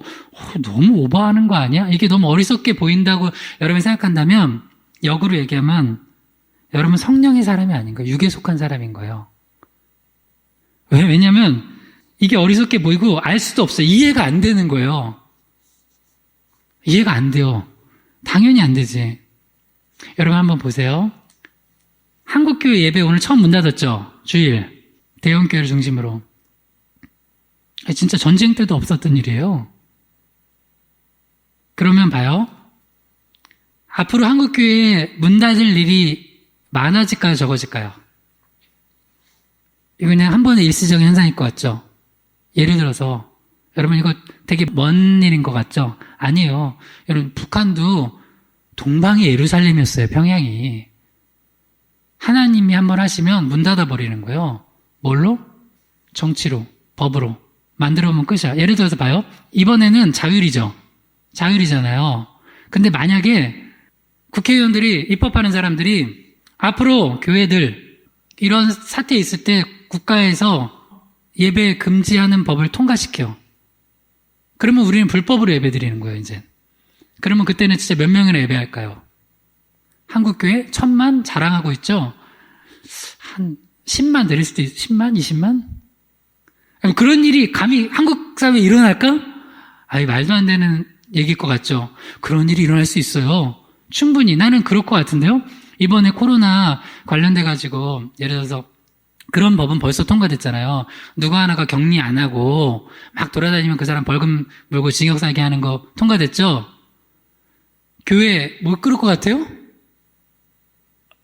너무 오버하는 거 아니야? 이게 너무 어리석게 보인다고 여러분이 생각한다면 역으로 얘기하면 여러분 성령의 사람이 아닌 거예요. 육에 속한 사람인 거예요. 왜냐면 이게 어리석게 보이고 알 수도 없어요. 이해가 안 되는 거예요. 이해가 안 돼요. 당연히 안 되지. 여러분 한번 보세요. 한국교회 예배 오늘 처음 문 닫았죠? 주일. 대형교회를 중심으로. 진짜 전쟁 때도 없었던 일이에요. 그러면 봐요. 앞으로 한국교회에 문 닫을 일이 많아질까요? 적어질까요? 이거 그냥 한 번의 일시적인 현상일 것 같죠? 예를 들어서 여러분 이거 되게 먼 일인 것 같죠? 아니에요. 여러분 북한도 동방이 예루살렘이었어요. 평양이. 하나님이 한번 하시면 문 닫아버리는 거예요. 뭘로? 정치로, 법으로 만들어보면 끝이야. 예를 들어서 봐요. 이번에는 자율이죠. 자율이잖아요. 근데 만약에 국회의원들이 입법하는 사람들이 앞으로 교회들 이런 사태 있을 때 국가에서 예배 금지하는 법을 통과시켜. 그러면 우리는 불법으로 예배 드리는 거예요, 이제. 그러면 그때는 진짜 몇 명이나 예배할까요? 한국교회 1000만 자랑하고 있죠? 한 10만 드릴 수도 있어요. 10만? 20만? 그런 일이 감히 한국 사회에 일어날까? 말도 안 되는 얘기일 것 같죠? 그런 일이 일어날 수 있어요. 충분히. 나는 그럴 것 같은데요? 이번에 코로나 관련돼가지고, 예를 들어서, 그런 법은 벌써 통과됐잖아요. 누가 하나가 격리 안 하고, 막 돌아다니면 그 사람 벌금 물고 징역 살게 하는 거 통과됐죠? 교회 못 그럴 것 같아요?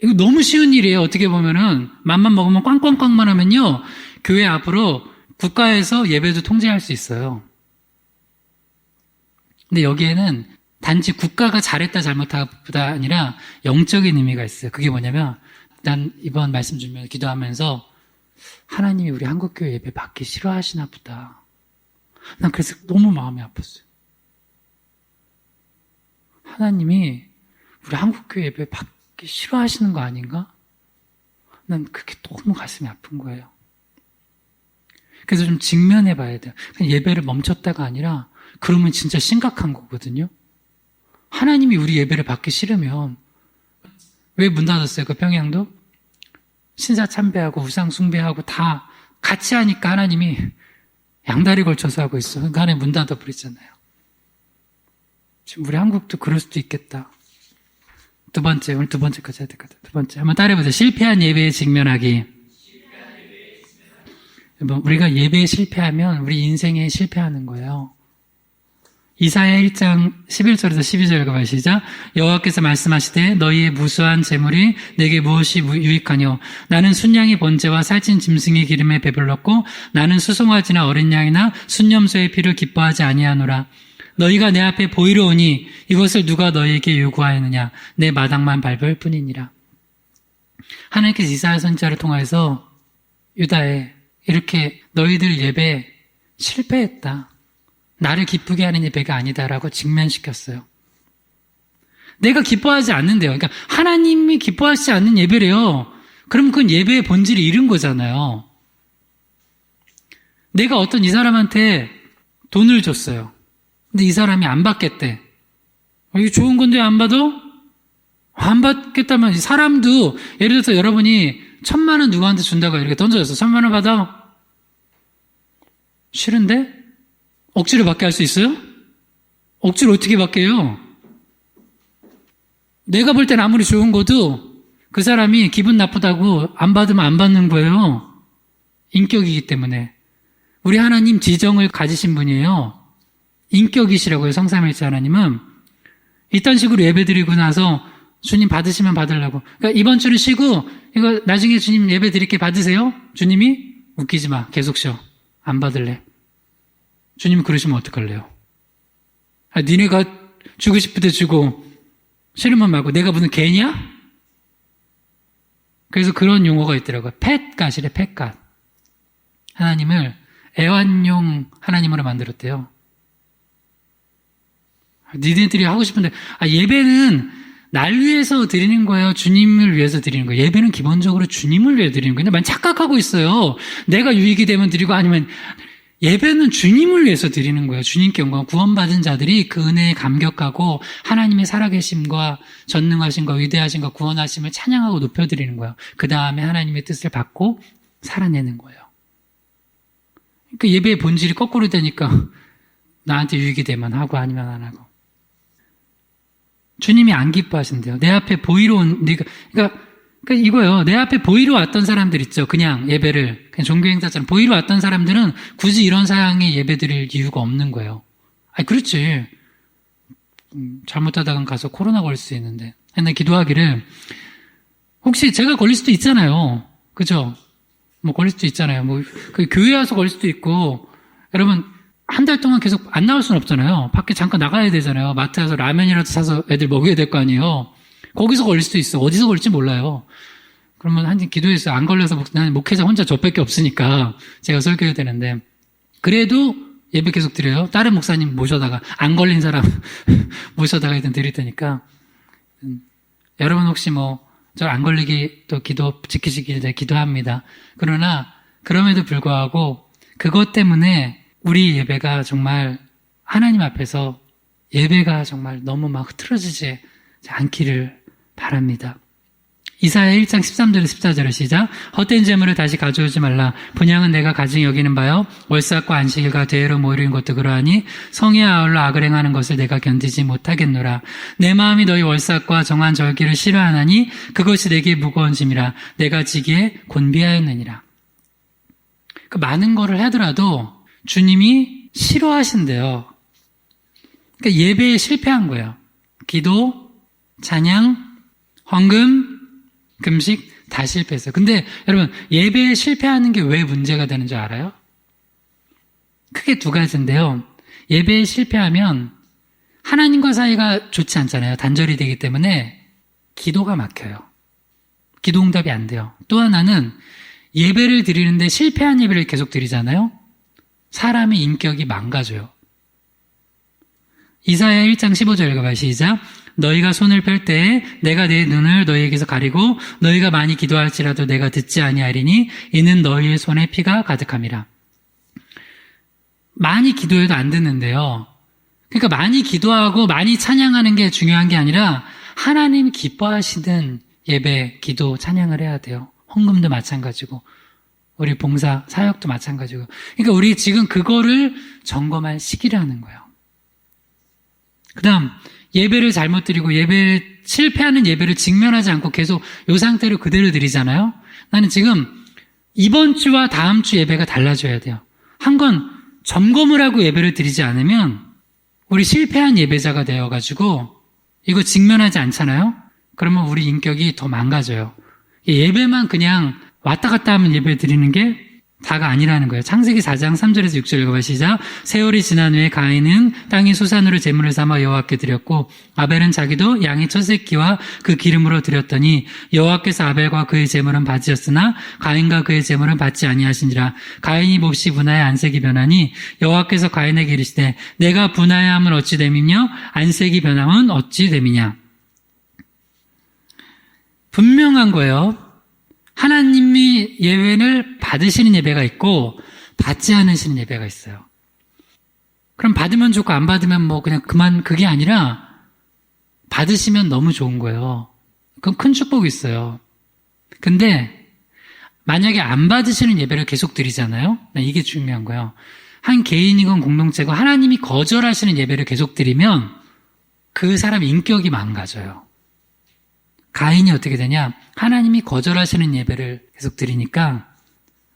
이거 너무 쉬운 일이에요. 어떻게 보면은, 맘만 먹으면 꽝꽝꽝만 하면요, 교회 앞으로 국가에서 예배도 통제할 수 있어요. 근데 여기에는 단지 국가가 잘했다 잘못하다 아니라 영적인 의미가 있어요. 그게 뭐냐면 난 이번 말씀 주면 기도하면서 하나님이 우리 한국교회 예배 받기 싫어하시나 보다. 난 그래서 너무 마음이 아팠어요. 하나님이 우리 한국교회 예배 받기 싫어하시는 거 아닌가? 난 그게 너무 가슴이 아픈 거예요. 그래서 좀 직면해 봐야 돼요. 그냥 예배를 멈췄다가 아니라 그러면 진짜 심각한 거거든요. 하나님이 우리 예배를 받기 싫으면 왜 문 닫았어요? 그 평양도? 신사 참배하고 우상 숭배하고 다 같이 하니까 하나님이 양다리 걸쳐서 하고 있어. 그러니까 하나님 문 닫아버리잖아요. 지금 우리 한국도 그럴 수도 있겠다. 두 번째, 오늘 두 번째까지 해야 되거든. 두 번째. 한번 따라해보세요. 실패한 예배에 직면하기. 우리가 예배에 실패하면 우리 인생에 실패하는 거예요. 이사야 1장 11절에서 12절 읽어봐요. 시작. 여호와께서 말씀하시되 너희의 무수한 재물이 내게 무엇이 유익하뇨. 나는 순양의 번제와 살찐 짐승의 기름에 배불렀고 나는 수송아지나 어린 양이나 순념소의 피를 기뻐하지 아니하노라. 너희가 내 앞에 보이러 오니 이것을 누가 너희에게 요구하였느냐. 내 마당만 밟을 뿐이니라. 하나님께서 이사야 선지자를 통해서 유다에 이렇게 너희들 예배 실패했다. 나를 기쁘게 하는 예배가 아니다라고 직면시켰어요. 내가 기뻐하지 않는데요. 그러니까 하나님이 기뻐하지 않는 예배래요. 그럼 그건 예배의 본질을 잃은 거잖아요. 내가 어떤 이 사람한테 돈을 줬어요. 근데 이 사람이 안 받겠대. 이게 좋은 건데 안 받아? 안 받겠다면 사람도 예를 들어서 여러분이 1,000,000원 누구한테 준다고 이렇게 던져줬어. 1,000,000원 받아? 싫은데? 억지로 받게 할 수 있어요? 억지로 어떻게 받게 해요? 내가 볼 땐 아무리 좋은 것도 그 사람이 기분 나쁘다고 안 받으면 안 받는 거예요. 인격이기 때문에. 우리 하나님 지정을 가지신 분이에요. 인격이시라고요. 성삼일체 하나님은. 이딴 식으로 예배드리고 나서 주님 받으시면 받으려고. 그러니까 이번 주는 쉬고 이거 나중에 주님 예배 드릴게 받으세요? 주님이 웃기지 마. 계속 쉬어. 안 받을래. 주님 그러시면 어떡할래요? 니네가 주고 싶을 때 주고 싫으면 말고 내가 무슨 개냐? 그래서 그런 용어가 있더라고요. 펫갓이래. 펫갓. 하나님을 애완용 하나님으로 만들었대요. 니네들이 하고 싶은데 예배는 날 위해서 드리는 거예요? 주님을 위해서 드리는 거예요? 예배는 기본적으로 주님을 위해 드리는 거예요. 근데 많이 착각하고 있어요. 내가 유익이 되면 드리고 아니면 예배는 주님을 위해서 드리는 거예요. 주님께 영광. 구원받은 자들이 그 은혜에 감격하고 하나님의 살아계심과 전능하심과 위대하심과 구원하심을 찬양하고 높여드리는 거예요. 그 다음에 하나님의 뜻을 받고 살아내는 거예요. 그러니까 예배의 본질이 거꾸로 되니까 나한테 유익이 되면 하고 아니면 안 하고. 주님이 안 기뻐하신대요. 내 앞에 보이러 온, 그러니까 이거예요. 내 앞에 보이러 왔던 사람들 있죠. 그냥 예배를, 그냥 종교 행사처럼 보이러 왔던 사람들은 굳이 이런 사양의 예배 드릴 이유가 없는 거예요. 그렇지. 잘못하다간 가서 코로나 걸릴 수 있는데. 근데 기도하기를, 혹시 제가 걸릴 수도 있잖아요. 그죠? 뭐 걸릴 수도 있잖아요. 그 교회 와서 걸릴 수도 있고, 여러분, 한 달 동안 계속 안 나올 수는 없잖아요. 밖에 잠깐 나가야 되잖아요. 마트에서 라면이라도 사서 애들 먹여야 될 거 아니에요. 거기서 걸릴 수도 있어. 어디서 걸릴지 몰라요. 그러면 한 기도해서 안 걸려서 나는 목회자 혼자 저밖에 없으니까 제가 설교해야 되는데 그래도 예배 계속 드려요. 다른 목사님 모셔다가 안 걸린 사람 모셔다가 일단 드릴 테니까 여러분 혹시 저 안 걸리기 또 기도 지키시길 기도합니다. 그러나 그럼에도 불구하고 그것 때문에 우리 예배가 정말 하나님 앞에서 예배가 정말 너무 막 흐트러지지 않기를 바랍니다. 이사야 1장 13절에서 14절을 시작. 헛된 재물을 다시 가져오지 말라. 분향은 내가 가증히 여기는 바요. 월삭과 안식일과 대회로 모이는 것도 그러하니 성에 아울러 악을 행하는 것을 내가 견디지 못하겠노라. 내 마음이 너희 월삭과 정한 절기를 싫어하나니 그것이 내게 무거운 짐이라. 내가 지기에 곤비하였느니라. 많은 거를 하더라도 주님이 싫어하신대요. 그러니까 예배에 실패한 거예요. 기도, 찬양, 헌금, 금식 다 실패했어요. 근데 여러분 예배에 실패하는 게 왜 문제가 되는 줄 알아요? 크게 두 가지인데요. 예배에 실패하면 하나님과 사이가 좋지 않잖아요. 단절이 되기 때문에 기도가 막혀요. 기도 응답이 안 돼요. 또 하나는 예배를 드리는데 실패한 예배를 계속 드리잖아요. 사람의 인격이 망가져요. 이사야 1장 15절 읽어봐요. 시작. 너희가 손을 펼 때에 내가 내 눈을 너희에게서 가리고 너희가 많이 기도할지라도 내가 듣지 아니하리니 이는 너희의 손에 피가 가득함이라. 많이 기도해도 안 듣는데요. 그러니까 많이 기도하고 많이 찬양하는 게 중요한 게 아니라 하나님 기뻐하시는 예배, 기도, 찬양을 해야 돼요. 헌금도 마찬가지고 우리 봉사, 사역도 마찬가지고. 그러니까 우리 지금 그거를 점검할 시기라는 거예요. 그 다음 예배를 잘못 드리고 실패하는 예배를 직면하지 않고 계속 이 상태로 그대로 드리잖아요. 나는 지금 이번 주와 다음 주 예배가 달라져야 돼요. 한 건 점검을 하고 예배를 드리지 않으면 우리 실패한 예배자가 되어가지고 이거 직면하지 않잖아요. 그러면 우리 인격이 더 망가져요. 예배만 그냥 왔다 갔다 하면 예배 드리는 게 다가 아니라는 거예요. 창세기 4장 3절에서 6절 읽어봐. 시작. 세월이 지난 후에 가인은 땅의 소산으로 제물을 삼아 여호와께 드렸고 아벨은 자기도 양의 첫 새끼와 그 기름으로 드렸더니 여호와께서 아벨과 그의 제물은 받으셨으나 가인과 그의 제물은 받지 아니하시니라. 가인이 몹시 분하여 안색이 변하니 여호와께서 가인에게 이르시되 내가 분하여함은 어찌 됨이며 안색이 변함은 어찌 됨이냐. 분명한 거예요. 하나님이 예배를 받으시는 예배가 있고 받지 않으시는 예배가 있어요. 그럼 받으면 좋고 안 받으면 뭐 그냥 그만, 그게 아니라 받으시면 너무 좋은 거예요. 그럼 큰 축복이 있어요. 근데 만약에 안 받으시는 예배를 계속 드리잖아요. 이게 중요한 거예요. 한 개인이건 공동체고 하나님이 거절하시는 예배를 계속 드리면 그 사람 인격이 망가져요. 가인이 어떻게 되냐? 하나님이 거절하시는 예배를 계속 드리니까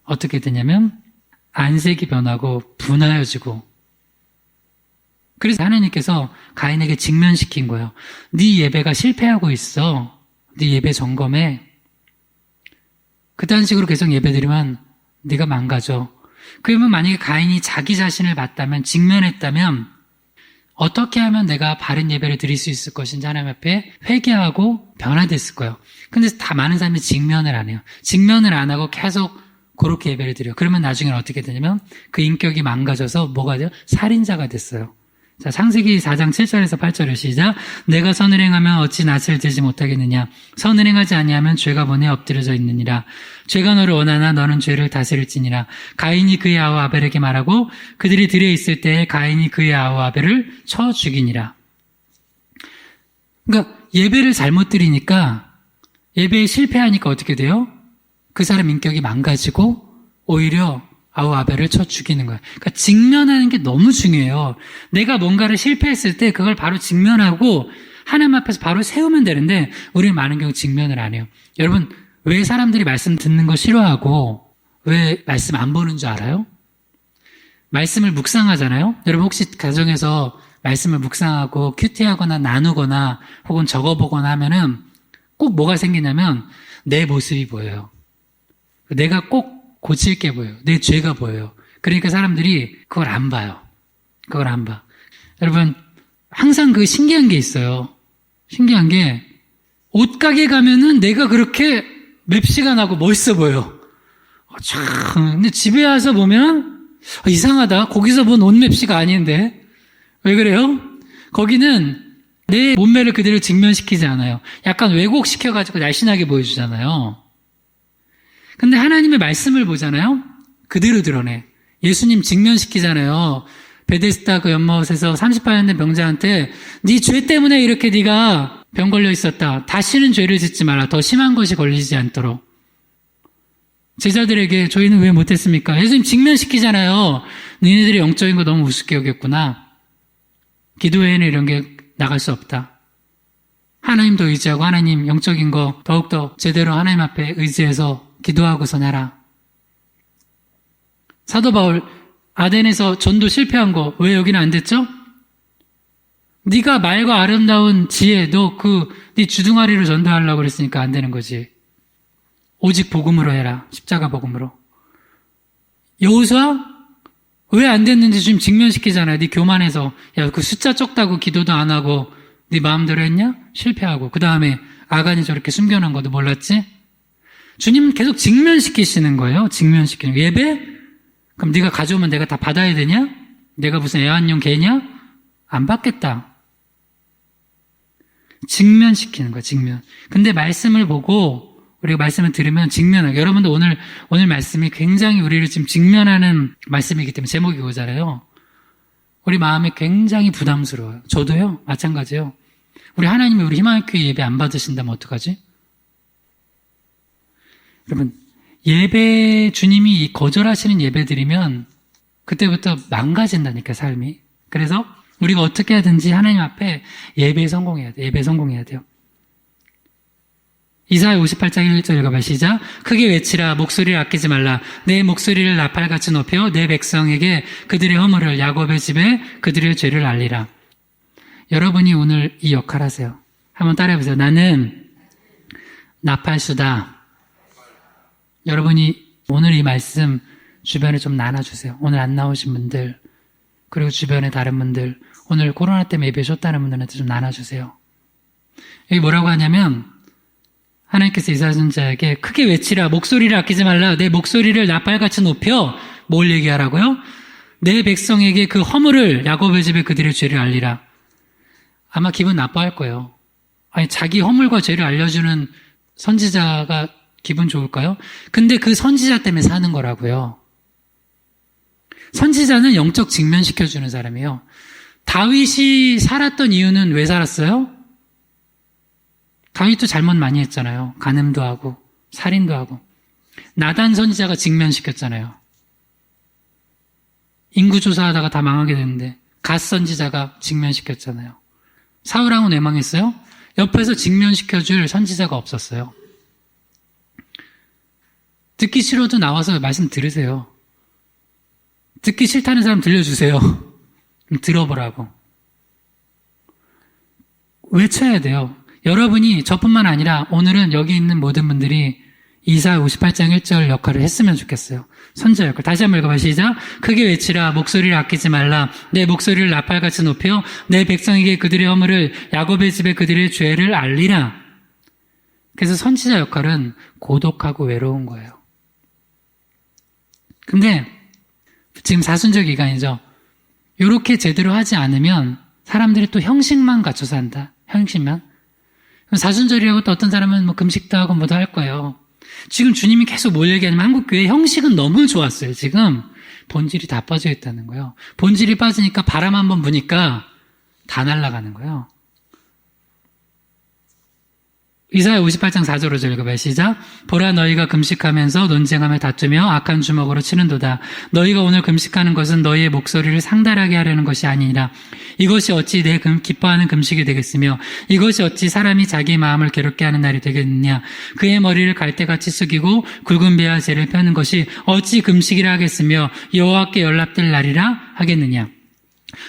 어떻게 되냐면 안색이 변하고 분하여지고, 그래서 하나님께서 가인에게 직면시킨 거예요. 네 예배가 실패하고 있어. 네 예배 점검해. 그딴 식으로 계속 예배 드리면 네가 망가져. 그러면 만약에 가인이 자기 자신을 봤다면, 직면했다면 어떻게 하면 내가 바른 예배를 드릴 수 있을 것인지 하나님 앞에 회개하고 변화됐을 거예요. 근데 다 많은 사람이 직면을 안 해요. 직면을 안 하고 계속 그렇게 예배를 드려요. 그러면 나중에는 어떻게 되냐면 그 인격이 망가져서 뭐가 돼요? 살인자가 됐어요. 자, 창세기 4장 7절에서 8절을 시작. 내가 선을 행하면 어찌 낯을 들지 못하겠느냐. 선을 행하지 아니하면 죄가 번에 엎드려져 있느니라. 죄가 너를 원하나 너는 죄를 다스릴지니라. 가인이 그의 아우 아벨에게 말하고 그들이 들에 있을 때에 가인이 그의 아우 아벨을 쳐 죽이니라. 그러니까 예배를 잘못 드리니까, 예배에 실패하니까 어떻게 돼요? 그 사람 인격이 망가지고 오히려 아우 아벨을 쳐 죽이는 거예요. 그러니까 직면하는 게 너무 중요해요. 내가 뭔가를 실패했을 때 그걸 바로 직면하고 하나님 앞에서 바로 세우면 되는데 우리는 많은 경우 직면을 안 해요. 여러분, 왜 사람들이 말씀 듣는 거 싫어하고 왜 말씀 안 보는 줄 알아요? 말씀을 묵상하잖아요. 여러분 혹시 가정에서 말씀을 묵상하고 큐티하거나 나누거나 혹은 적어보거나 하면은 꼭 뭐가 생기냐면 내 모습이 보여요. 내가 꼭 고칠 게 보여요. 내 죄가 보여요. 그러니까 사람들이 그걸 안 봐요. 그걸 안 봐. 여러분, 항상 그 신기한 게 있어요. 신기한 게, 옷가게 가면은 내가 그렇게 맵시간하고 멋있어 보여. 참, 근데 집에 와서 보면, 이상하다. 거기서 본 옷 맵시가 아닌데. 왜 그래요? 거기는 내 몸매를 그대로 직면시키지 않아요. 약간 왜곡시켜가지고 날씬하게 보여주잖아요. 근데 하나님의 말씀을 보잖아요. 그대로 드러내. 예수님 직면시키잖아요. 베데스다 그 연못에서 38년 된 병자한테 네 죄 때문에 이렇게 네가 병 걸려 있었다. 다시는 죄를 짓지 마라. 더 심한 것이 걸리지 않도록. 제자들에게 저희는 왜 못했습니까? 예수님 직면시키잖아요. 너희들이 영적인 거 너무 우습게 여겼구나. 기도회에는 이런 게 나갈 수 없다. 하나님도 의지하고 하나님 영적인 거 더욱더 제대로 하나님 앞에 의지해서 기도하고서 나라. 사도 바울 아덴에서 전도 실패한 거 왜 여기는 안 됐죠? 네가 말과 아름다운 지혜, 너 네 주둥아리로 전도하려고 그랬으니까 안 되는 거지. 오직 복음으로 해라. 십자가 복음으로. 여호수아 왜 안 됐는지 지금 직면시키잖아요. 네 교만해서 야, 그 숫자 적다고 기도도 안 하고 네 마음대로 했냐? 실패하고. 그 다음에 아간이 저렇게 숨겨놓은 것도 몰랐지? 주님은 계속 직면시키시는 거예요. 직면시키는 거. 예배? 그럼 네가 가져오면 내가 다 받아야 되냐? 내가 무슨 애완용 개냐? 안 받겠다. 직면시키는 거야, 직면. 근데 말씀을 보고 우리가 말씀을 들으면 직면하고, 여러분도 오늘 말씀이 굉장히 우리를 지금 직면하는 말씀이기 때문에 제목이 그거잖아요. 우리 마음이 굉장히 부담스러워요. 저도요. 마찬가지예요. 우리 하나님이 우리 희망교회 예배 안 받으신다면 어떡하지? 여러분, 예배, 주님이 거절하시는 예배 드리면 그때부터 망가진다니까, 삶이. 그래서 우리가 어떻게 하든지 하나님 앞에 예배에 성공해야 돼요. 예배에 성공해야 돼요. 이사야 58장 1절 읽어봐. 시작. 크게 외치라. 목소리를 아끼지 말라. 내 목소리를 나팔같이 높여 내 백성에게 그들의 허물을, 야곱의 집에 그들의 죄를 알리라. 여러분이 오늘 이 역할 하세요. 한번 따라해보세요. 나는 나팔수다. 여러분이 오늘 이 말씀 주변에 좀 나눠주세요. 오늘 안 나오신 분들, 그리고 주변에 다른 분들, 오늘 코로나 때문에 예배 쉬었다는 분들한테 좀 나눠주세요. 여기 뭐라고 하냐면, 하나님께서 이사야 선지자에게 크게 외치라. 목소리를 아끼지 말라. 내 목소리를 나팔같이 높여. 뭘 얘기하라고요? 내 백성에게 그 허물을, 야곱의 집에 그들의 죄를 알리라. 아마 기분 나빠할 거예요. 아니, 자기 허물과 죄를 알려주는 선지자가 기분 좋을까요? 근데 그 선지자 때문에 사는 거라고요. 선지자는 영적 직면시켜주는 사람이에요. 다윗이 살았던 이유는 왜 살았어요? 다윗도 잘못 많이 했잖아요. 간음도 하고 살인도 하고. 나단 선지자가 직면시켰잖아요. 인구조사하다가 다 망하게 됐는데 갓 선지자가 직면시켰잖아요. 사울왕은 왜 망했어요? 옆에서 직면시켜줄 선지자가 없었어요. 듣기 싫어도 나와서 말씀 들으세요. 듣기 싫다는 사람 들려주세요. 들어보라고. 외쳐야 돼요. 여러분이 저뿐만 아니라 오늘은 여기 있는 모든 분들이 이사야 58장 1절 역할을 했으면 좋겠어요. 선지자 역할. 다시 한번 읽어봐. 시작. 크게 외치라. 목소리를 아끼지 말라. 내 목소리를 나팔같이 높여 내 백성에게 그들의 허물을, 야곱의 집에 그들의 죄를 알리라. 그래서 선지자 역할은 고독하고 외로운 거예요. 근데 지금 사순절 기간이죠. 이렇게 제대로 하지 않으면 사람들이 또 형식만 갖춰서 한다. 형식만. 사순절이라고 또 어떤 사람은 뭐 금식도 하고 뭐도 할 거예요. 지금 주님이 계속 뭘 얘기하냐면 한국교회 형식은 너무 좋았어요. 지금 본질이 다 빠져 있다는 거예요. 본질이 빠지니까 바람 한번 부니까 다 날아가는 거예요. 이사야 58장 4절 5절 읽어봐요. 시작. 보라, 너희가 금식하면서 논쟁하며 다투며 악한 주먹으로 치는도다. 너희가 오늘 금식하는 것은 너희의 목소리를 상달하게 하려는 것이 아니니라. 이것이 어찌 내 기뻐하는 금식이 되겠으며 이것이 어찌 사람이 자기 마음을 괴롭게 하는 날이 되겠느냐. 그의 머리를 갈대같이 숙이고 굵은 배와 재를 펴는 것이 어찌 금식이라 하겠으며 여호와께 연락될 날이라 하겠느냐.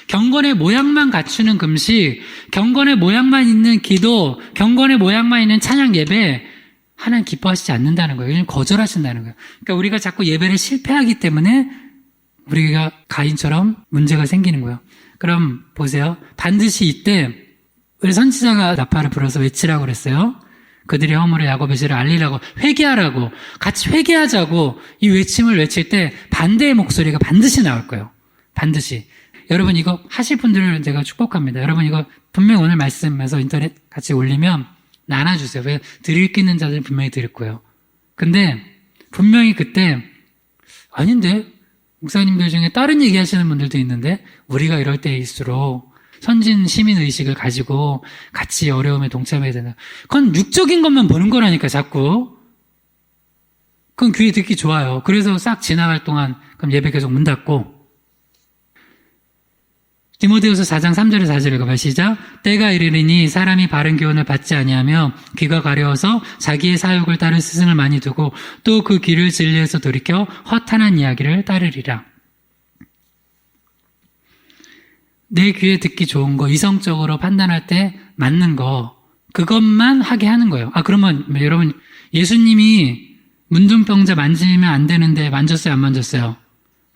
경건의 모양만 갖추는 금식, 경건의 모양만 있는 기도, 경건의 모양만 있는 찬양 예배, 하나님 기뻐하시지 않는다는 거예요. 거절하신다는 거예요. 그러니까 우리가 자꾸 예배를 실패하기 때문에 우리가 가인처럼 문제가 생기는 거예요. 그럼 보세요. 반드시 이때 우리 선지자가 나팔을 불어서 외치라고 그랬어요. 그들의 허물을, 야곱의 죄를 알리라고, 회개하라고, 같이 회개하자고 이 외침을 외칠 때 반대의 목소리가 반드시 나올 거예요. 반드시. 여러분 이거 하실 분들을 제가 축복합니다. 여러분 이거 분명히 오늘 말씀에서 인터넷 같이 올리면 나눠주세요. 왜 들을 게 있는 자들은 분명히 들을 거예요. 근데 분명히 그때 아닌데 목사님들 중에 다른 얘기 하시는 분들도 있는데 우리가 이럴 때일수록 선진 시민의식을 가지고 같이 어려움에 동참해야 된다. 그건 육적인 것만 보는 거라니까 자꾸. 그건 귀에 듣기 좋아요. 그래서 싹 지나갈 동안 그럼 예배 계속 문 닫고. 디모데후서 4장 3절에서 4절 읽어봐. 시작. 때가 이르리니 사람이 바른 교훈을 받지 아니하며 귀가 가려워서 자기의 사욕을 따를 스승을 많이 두고 또 그 귀를 진리에서 돌이켜 허탄한 이야기를 따르리라. 내 귀에 듣기 좋은 거, 이성적으로 판단할 때 맞는 거, 그것만 하게 하는 거예요. 그러면 여러분 예수님이 문둥병자 만지면 안 되는데 만졌어요, 안 만졌어요?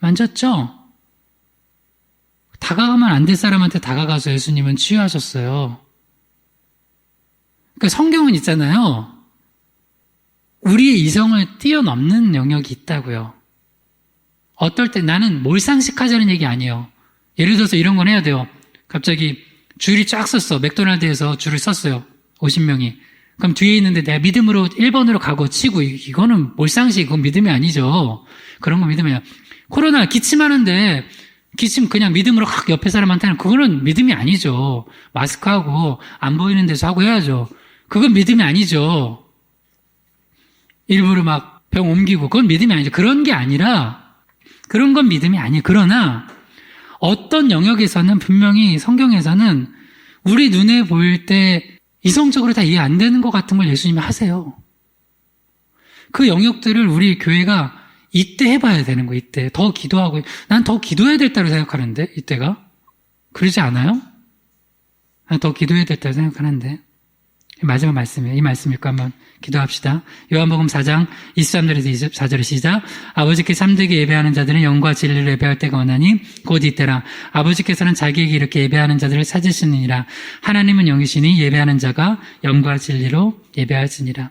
만졌죠? 다가가면 안 될 사람한테 다가가서 예수님은 치유하셨어요. 그러니까 성경은 있잖아요. 우리의 이성을 뛰어넘는 영역이 있다고요. 어떨 때 나는 몰상식하자는 얘기 아니에요. 예를 들어서 이런 건 해야 돼요. 갑자기 줄이 쫙 섰어. 맥도날드에서 줄을 섰어요. 50명이. 그럼 뒤에 있는데 내가 믿음으로 1번으로 가고 치고 이거는 몰상식, 이건 믿음이 아니죠. 그런 거 믿음이야. 코로나 기침하는데 기침 그냥 믿음으로 확 옆에 사람한테는 그거는 믿음이 아니죠. 마스크하고 안 보이는 데서 하고 해야죠. 그건 믿음이 아니죠. 일부러 막 병 옮기고 그건 믿음이 아니죠. 그런 게 아니라 그런 건 믿음이 아니에요. 그러나 어떤 영역에서는 분명히 성경에서는 우리 눈에 보일 때 이성적으로 다 이해 안 되는 것 같은 걸 예수님이 하세요. 그 영역들을 우리 교회가 이때 해봐야 되는 거예요. 이때 더 기도하고 난 더 기도해야 될다고 생각하는데 이때가 그러지 않아요? 난 더 기도해야 될다고 생각하는데 마지막 말씀이에요. 이 말씀 읽고 한번 기도합시다. 요한복음 4장 23절에서 24절의 시작. 아버지께 참되게 예배하는 자들은 영과 진리를 예배할 때가 오나니 곧 이때라. 아버지께서는 자기에게 이렇게 예배하는 자들을 찾으시느니라. 하나님은 영이시니 예배하는 자가 영과 진리로 예배할지니라.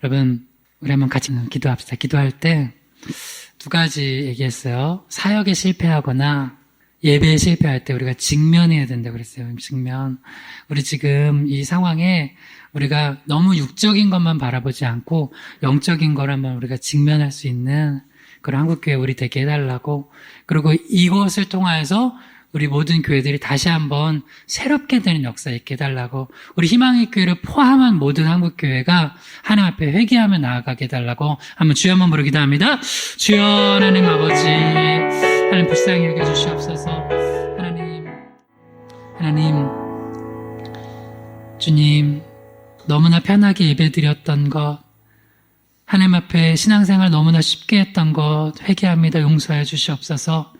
여러분 우리 한번 같이 기도합시다. 기도할 때 두 가지 얘기했어요. 사역에 실패하거나 예배에 실패할 때 우리가 직면해야 된다고 그랬어요. 직면. 우리 지금 이 상황에 우리가 너무 육적인 것만 바라보지 않고 영적인 걸 한번 우리가 직면할 수 있는 그런 한국교회 우리 되게 해달라고, 그리고 이것을 통하여서 우리 모든 교회들이 다시 한번 새롭게 되는 역사 있게 해달라고, 우리 희망의 교회를 포함한 모든 한국교회가 하나님 앞에 회개하며 나아가게 해달라고 한번 주여 한번 부르 기도합니다. 주여 하나님 아버지, 하나님 불쌍히 여겨주시옵소서. 하나님 주님 너무나 편하게 예배드렸던 것, 하나님 앞에 신앙생활 너무나 쉽게 했던 것 회개합니다. 용서해 주시옵소서.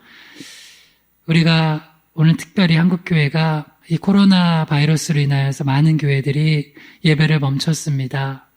우리가 오늘 특별히 한국교회가 이 코로나 바이러스로 인하여서 많은 교회들이 예배를 멈췄습니다.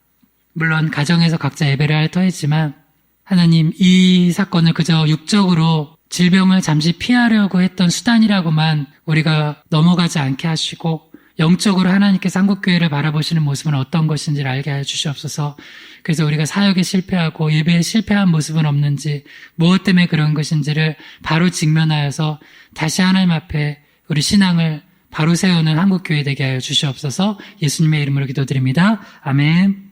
물론 가정에서 각자 예배를 할 터이지만 하나님 이 사건을 그저 육적으로 질병을 잠시 피하려고 했던 수단이라고만 우리가 넘어가지 않게 하시고 영적으로 하나님께서 한국교회를 바라보시는 모습은 어떤 것인지를 알게 해 주시옵소서. 그래서 우리가 사역에 실패하고 예배에 실패한 모습은 없는지, 무엇 때문에 그런 것인지를 바로 직면하여서 다시 하나님 앞에 우리 신앙을 바로 세우는 한국교회 되게 하여 주시옵소서. 예수님의 이름으로 기도드립니다. 아멘.